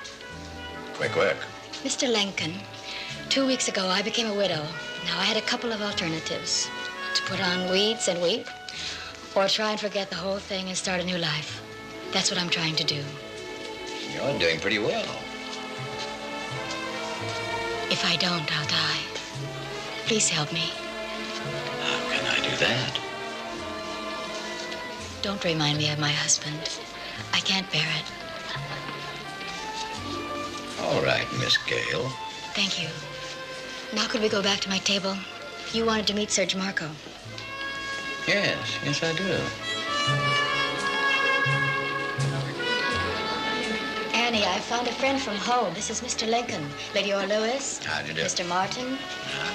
Quick work. Mr. Lincoln, 2 weeks ago I became a widow. Now I had a couple of alternatives. To put on weeds and weep, or try and forget the whole thing and start a new life. That's what I'm trying to do. You're doing pretty well. If I don't, I'll die. Please help me. How can I do that? Don't remind me of my husband. I can't bear it. All right, Miss Gale. Thank you. Now could we go back to my table? You wanted to meet Serge Marco. Yes, I do. Annie, I found a friend from home. This is Mr. Lincoln, Lady Lewis. How do you do? Mr. Martin,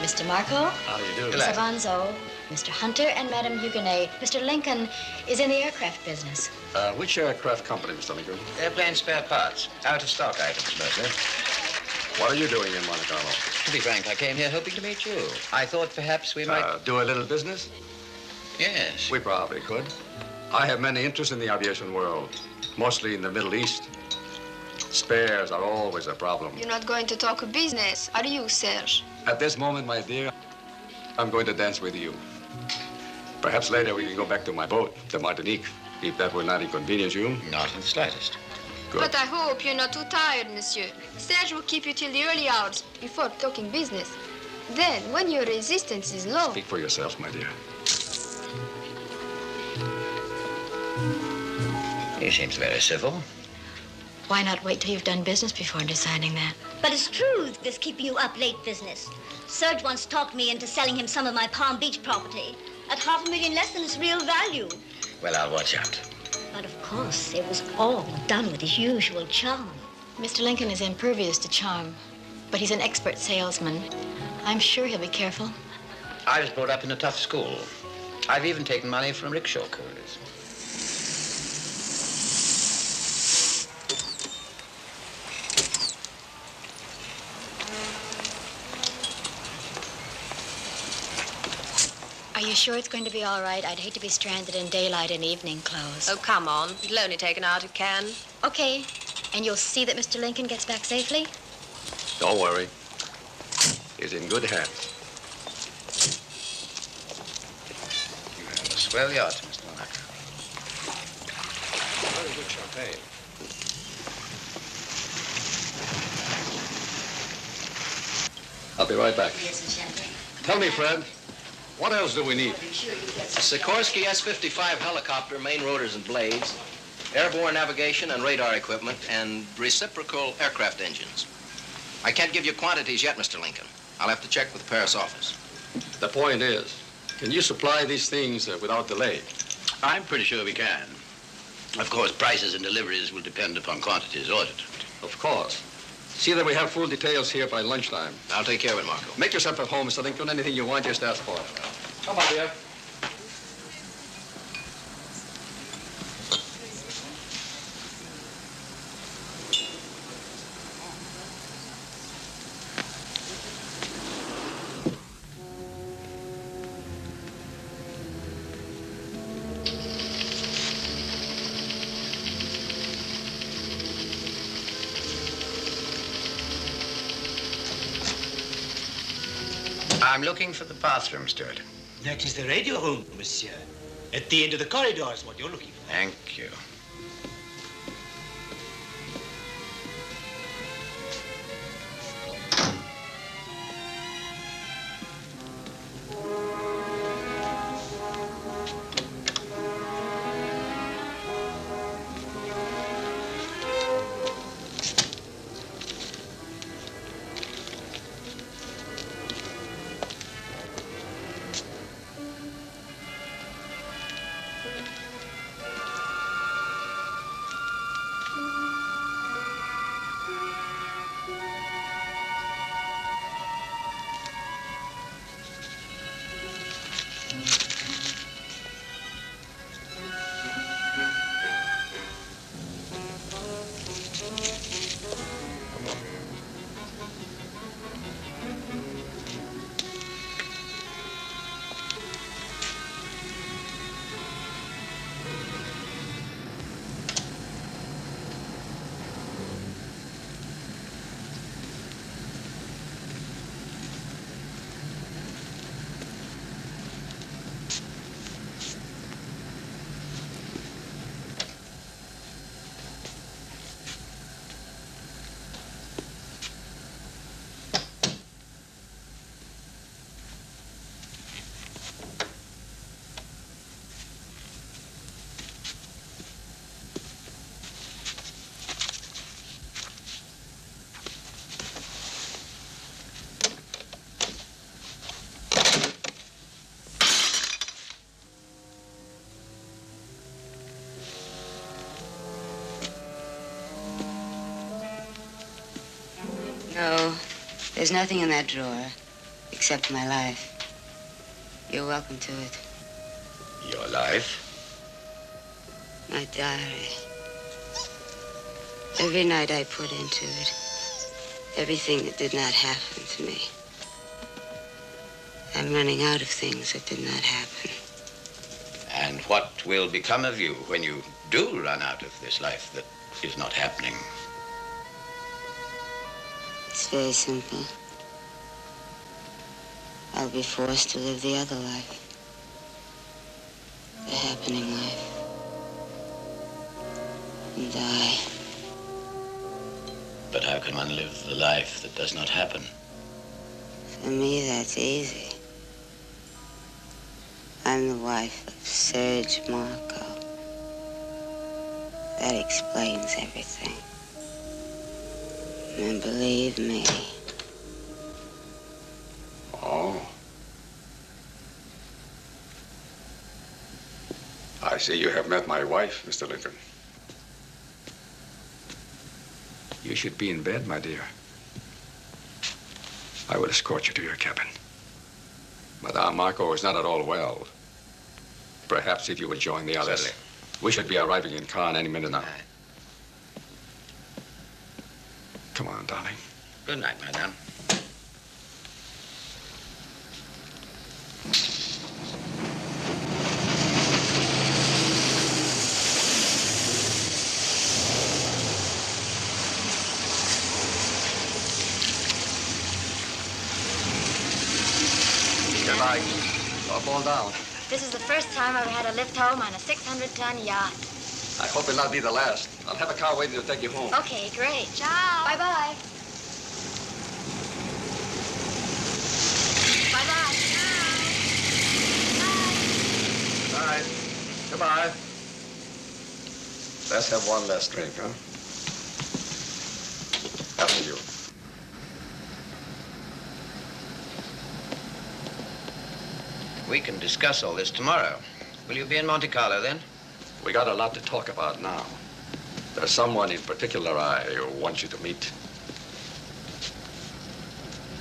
Mr. Marco. How do you do? Mr. Vanzo, Mr. Hunter, and Madame Huguenet. Mr. Lincoln is in the aircraft business. Which aircraft company, Mr. Lincoln? Airplane spare parts. Out of stock items, mostly. What are you doing in Monte Carlo? To be frank, I came here hoping to meet you. I thought perhaps we might... do a little business? Yes. We probably could. I have many interests in the aviation world, mostly in the Middle East. Spares are always a problem. You're not going to talk business, are you, Serge? At this moment, my dear, I'm going to dance with you. Perhaps later we can go back to my boat, the Martinique, if that will not inconvenience you. Not in the slightest. Good. But I hope you're not too tired, monsieur. Serge will keep you till the early hours before talking business. Then, when your resistance is low... Speak for yourself, my dear. He seems very civil. Why not wait till you've done business before deciding that? But it's true, this keeping you up late business. Serge once talked me into selling him some of my Palm Beach property at $500,000 less than its real value. Well, I'll watch out. But of course, it was all done with his usual charm. Mr. Lincoln is impervious to charm, but he's an expert salesman. I'm sure he'll be careful. I was brought up in a tough school. I've even taken money from rickshaw coolies. Are you sure it's going to be all right? I'd hate to be stranded in daylight in evening clothes. Oh, come on. It'll only take an hour to can. Okay. And you'll see that Mr. Lincoln gets back safely? Don't worry. He's in good hands. You have a swell yacht, Mr. Monaco. Very good champagne. I'll be right back. Tell me, Fred, what else do we need? Sikorsky S-55 helicopter, main rotors and blades, airborne navigation and radar equipment, and reciprocal aircraft engines. I can't give you quantities yet, Mr. Lincoln. I'll have to check with the Paris office. The point is, can you supply these things without delay? I'm pretty sure we can. Of course, prices and deliveries will depend upon quantities ordered. Of course. See that we have full details here by lunchtime. I'll take care of it, Marco. Make yourself at home, Mr. Lincoln. Anything you want, just ask for it. Come on, dear. I'm looking for the bathroom, steward. That is the radio room, monsieur. At the end of the corridor is what you're looking for. Thank you. No, there's nothing in that drawer except my life. You're welcome to it. Your life? My diary. Every night I put into it everything that did not happen to me. I'm running out of things that did not happen. And what will become of you when you do run out of this life that is not happening? It's very simple. I'll be forced to live the other life. The happening life. And die. But how can one live the life that does not happen? For me, that's easy. I'm the wife of Serge Marco. That explains everything. And believe me. Oh. I see you have met my wife, Mr. Lincoln. You should be in bed, my dear. I will escort you to your cabin. Madame Marco is not at all well. Perhaps if you would join the others. Certainly. We should be arriving in Caen any minute now. Come on, darling. Good night, madame. Good night. Up on down. This is the first time I've had a lift home on a 600-ton yacht. I hope it'll not be the last. I'll have a car waiting to take you home. Okay, great. Ciao. Bye-bye. Bye-bye. Good night. Goodbye. Let's have one last drink, huh? After you. We can discuss all this tomorrow. Will you be in Monte Carlo then? We got a lot to talk about now. There's someone in particular I want you to meet.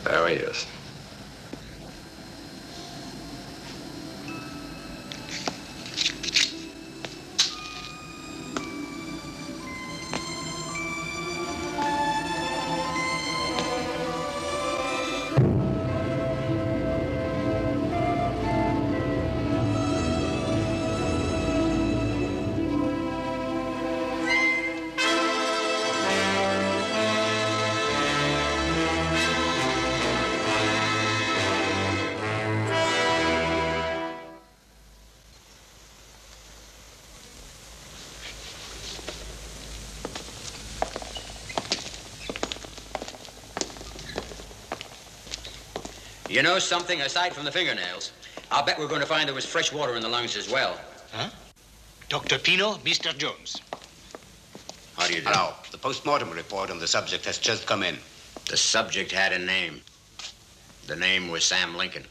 There he is. You know something, aside from the fingernails, I'll bet we're going to find there was fresh water in the lungs as well. Huh? Dr. Pino, Mr. Jones. How do you do? Hello. The post-mortem report on the subject has just come in. The subject had a name. The name was Sam Lincoln.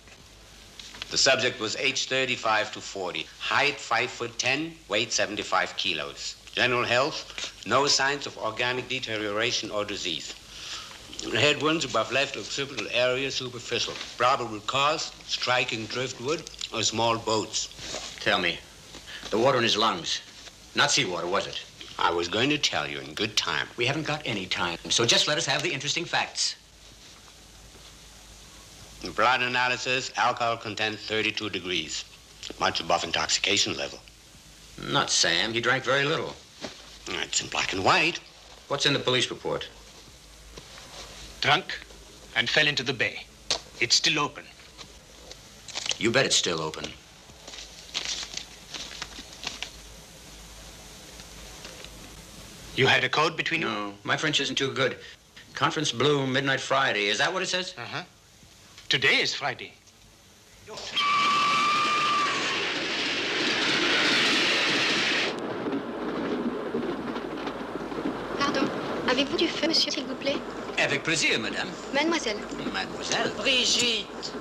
The subject was age 35 to 40. Height 5'10", weight 75 kilos. General health, no signs of organic deterioration or disease. Head wounds above left occipital area superficial. Probable cause, striking driftwood or small boats. Tell me, the water in his lungs, not seawater, was it? I was going to tell you in good time. We haven't got any time, so just let us have the interesting facts. In blood analysis, alcohol content 32 degrees. Much above intoxication level. Not Sam. He drank very little. It's in black and white. What's in the police report? Drunk and fell into the bay. It's still open. You bet it's still open. You had a code between you? No, my French isn't too good. Conference Blue, midnight Friday. Is that what it says? Uh-huh. Today is Friday. Pardon. Avez-vous du feu, monsieur, s'il vous plaît? Avec plaisir, madame. Mademoiselle. Mademoiselle. Brigitte.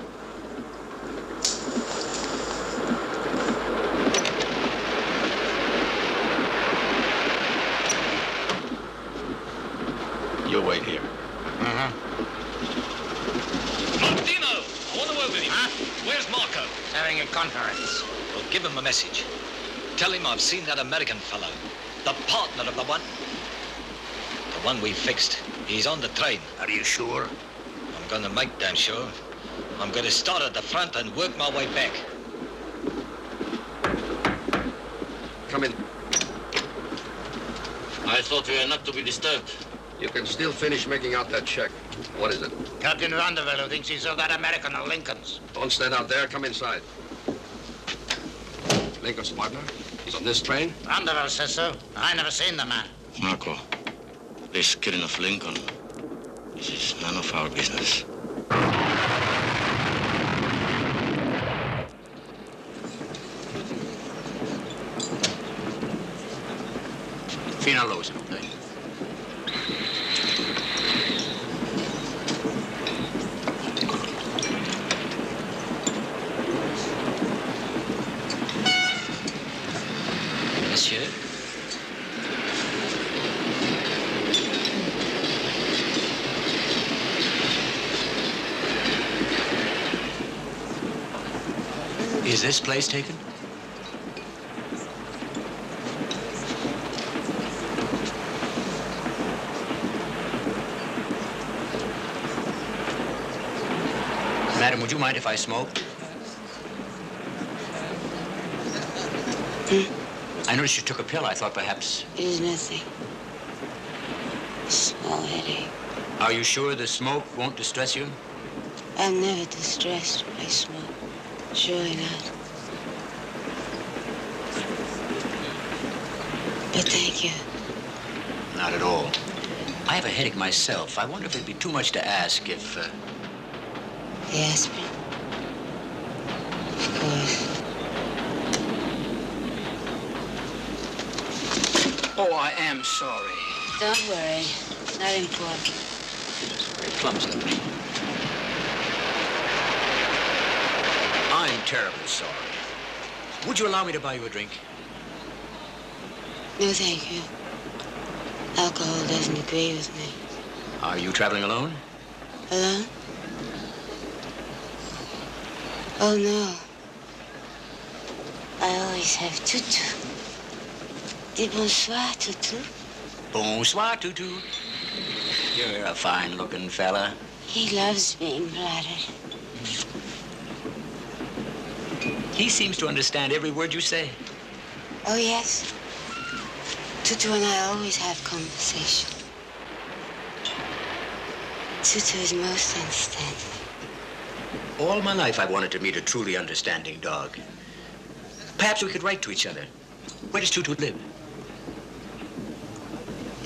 You wait here. Martino, I want to work with you. Huh? Where's Marco? He's having a conference. Well, give him a message. Tell him I've seen that American fellow. The partner of the one we fixed. He's on the train. Are you sure? I'm gonna make damn sure. I'm gonna start at the front and work my way back. Come in. I thought we were not to be disturbed. You can still finish making out that check. What is it? Captain Vanderbilt who thinks he sold that American a Lincoln's. Don't stand out there. Come inside. Lincoln's partner? He's on this train? Vanderbilt says so. I never seen the man. Marco, this killing of Lincoln, this is none of our business. Finalo, s'il vous plaît. Monsieur? Is this place taken? Madam, would you mind if I smoked? I noticed you took a pill. I thought perhaps... It is nothing. A small headache. Are you sure the smoke won't distress you? I'm never distressed by smoke. Surely not. But thank you. Not at all. I have a headache myself. I wonder if it'd be too much to ask if... The aspirin? Of course. Oh, I am sorry. Don't worry. Not important. Very clumsy of me. I'm terribly sorry. Would you allow me to buy you a drink? No, thank you. Alcohol doesn't agree with me. Are you traveling alone? Alone? Oh, no. I always have Tutu. Dis bonsoir, Tutu. Bonsoir, Tutu. You're a fine-looking fella. He loves being flattered. He seems to understand every word you say. Oh, yes. Tutu and I always have conversation. Tutu is most understanding. All my life I wanted to meet a truly understanding dog. Perhaps we could write to each other. Where does Tutu live?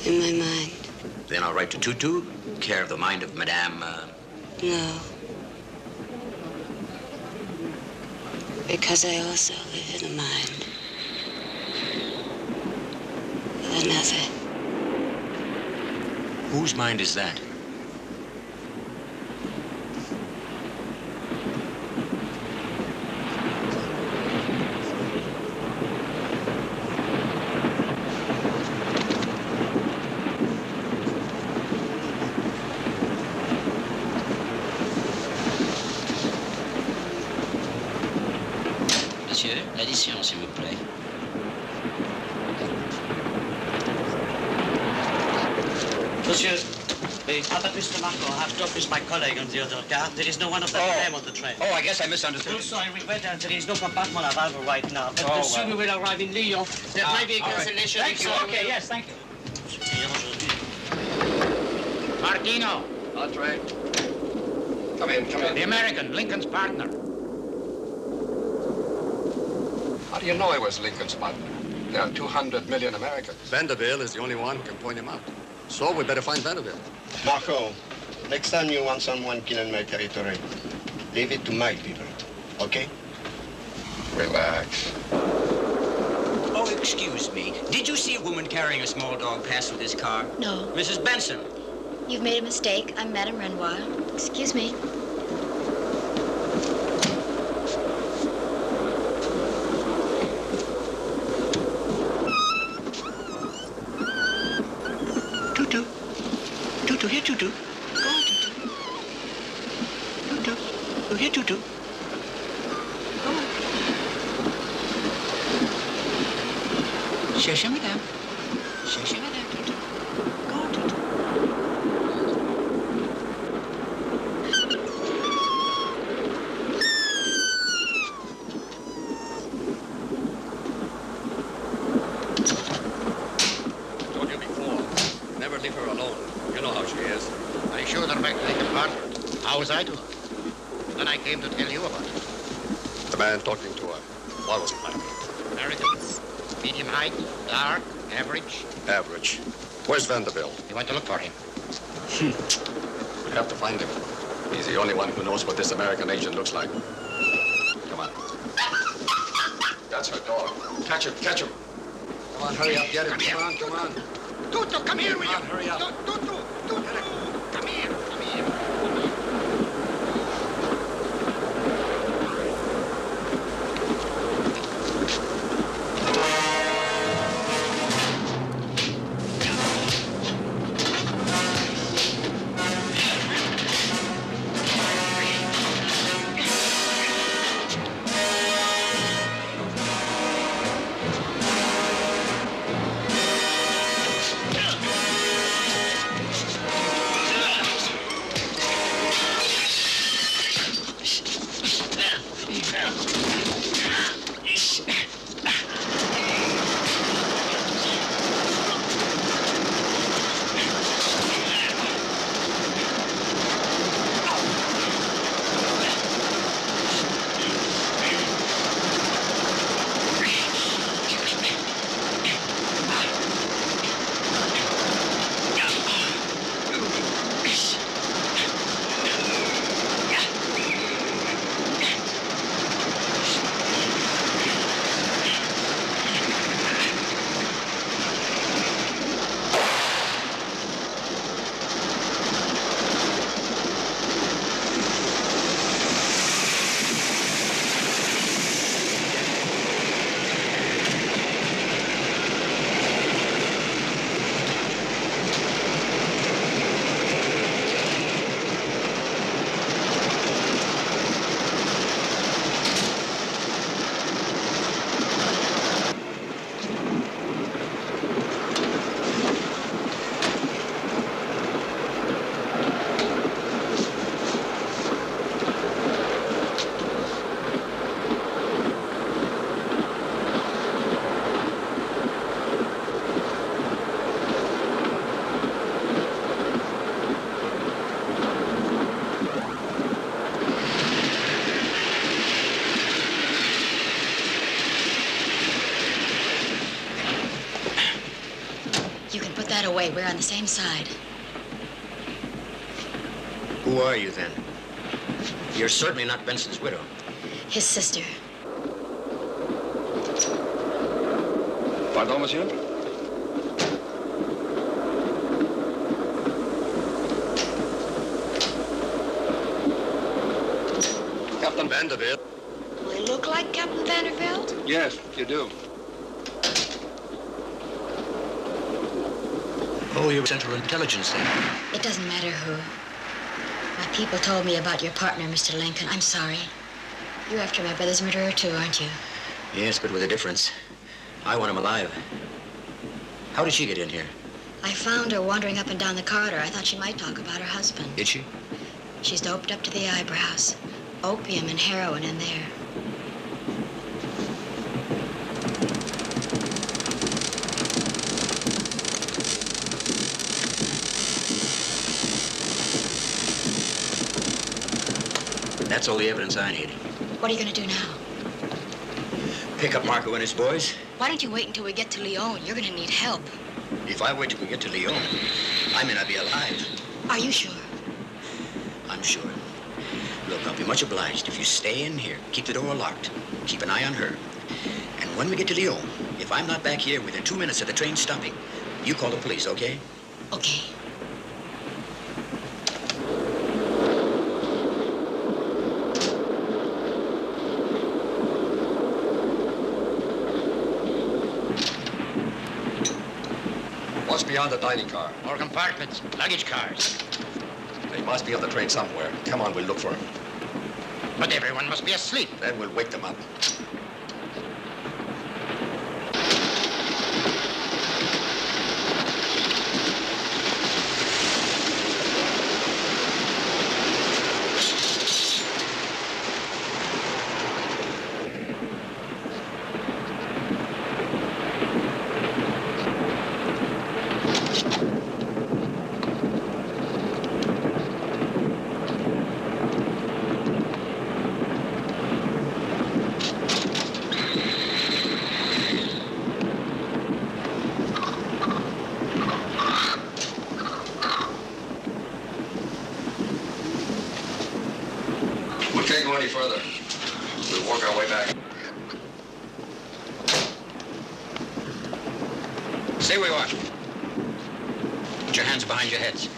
In my mind. Then I'll write to Tutu, care of the mind of Madame... No. Because I also live in the mind of another. Whose mind is that? Monsieur, l'addition, s'il vous plaît. Monsieur, the other Mr. Marco have dropped with my colleague on the other car. There is no one of that name on the train. Oh, I guess I misunderstood. Oh, sorry, regret that there is no compartment available right now. But soon we will arrive in Lyon. There might be a cancellation. Thank you. Okay, yes, thank you. Martino. Entree. Come in, come in. The American, Lincoln's partner. How do you know he was Lincoln's partner? There are 200 million Americans. Vanderbilt is the only one who can point him out. So we better find Vanderbilt. Marco, next time you want someone killing my territory, leave it to my people, okay? Relax. Oh, excuse me. Did you see a woman carrying a small dog pass with this car? No. Mrs. Benson. You've made a mistake. I'm Madame Renoir. Excuse me. Tutu. Tutu, here, Tutu. Go here, Tutu. Come on. Cherchez, madame. Cherchez, madame, Tutu. Go on, Tutu. Told you before. Never leave her alone. You know how she is. I showed her back to the compartment. How was I to her? Then I came to tell you about it. The man talking to her. What was he like? American. Medium height, dark, average. Average. Where's Vanderbilt? You went to look for him. We have to find him. He's the only one who knows what this American agent looks like. Come on. That's her dog. Catch him, catch him. Come on, hurry up, get him. Come on, come on. Tutu, come here, will you? Come on, hurry up. Tutu, come here, come here. Away. We're on the same side. Who are you, then? You're certainly not Benson's widow. His sister. Pardon, monsieur? Captain Vanderbilt. Will he look like Captain Vanderbilt? Yes, you do. Oh, you're Central Intelligence, then. It doesn't matter who. My people told me about your partner, Mr. Lincoln. I'm sorry. You're after my brother's murderer, too, aren't you? Yes, but with a difference. I want him alive. How did she get in here? I found her wandering up and down the corridor. I thought she might talk about her husband. Did she? She's doped up to the eyebrows. Opium and heroin in there. That's all the evidence I need. What are you going to do now? Pick up Marco and his boys. Why don't you wait until we get to Lyon? You're going to need help. If I wait till we get to Lyon, I may not be alive. Are you sure? I'm sure. Look, I'll be much obliged if you stay in here. Keep the door locked. Keep an eye on her. And when we get to Lyon, if I'm not back here within 2 minutes of the train stopping, you call the police, okay? Okay. What's beyond the dining car? More compartments, luggage cars. They must be on the train somewhere. Come on, we'll look for him. But everyone must be asleep. Then we'll wake them up. Any further. We'll work our way back. Stay where you are. Put your hands behind your heads.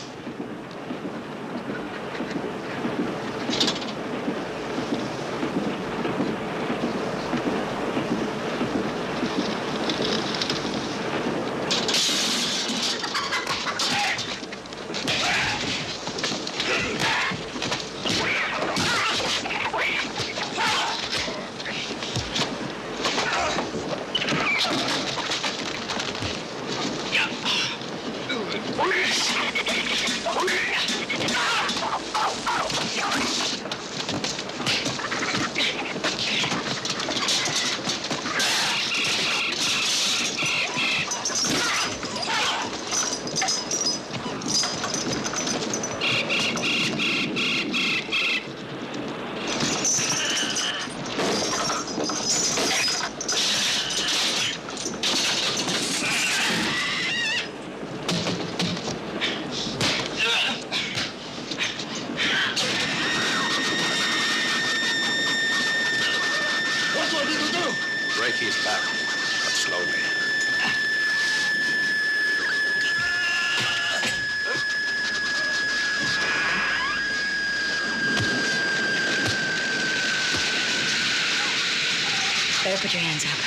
Put your hands up.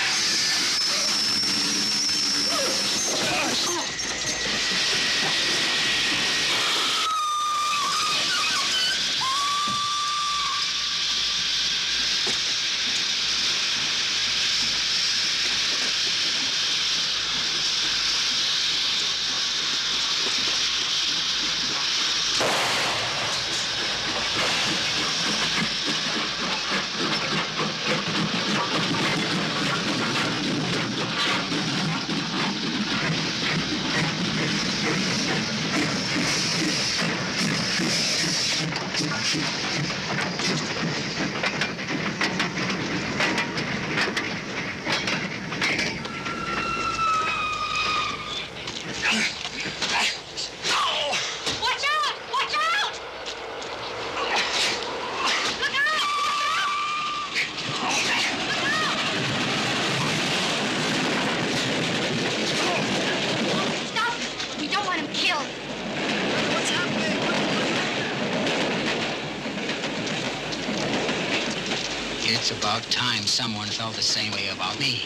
It's about time someone felt the same way about me.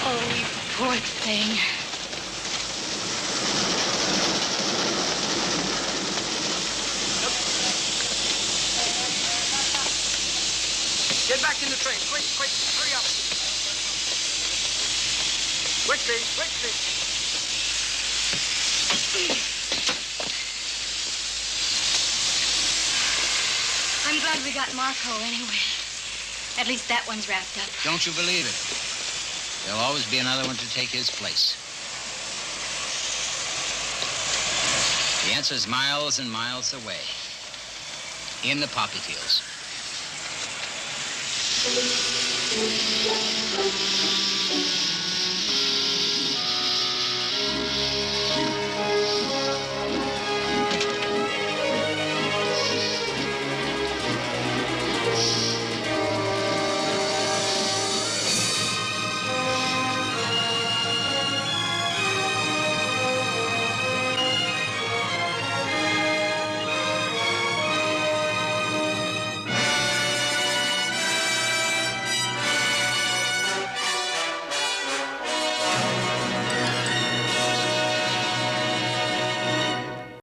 Oh, you poor thing. Get back in the train. Quick, quick, hurry up. Quickly, quickly. I'm glad we got Marco anyway. At least that one's wrapped up. Don't you believe it? There'll always be another one to take his place. The answer's miles and miles away. In the poppy fields.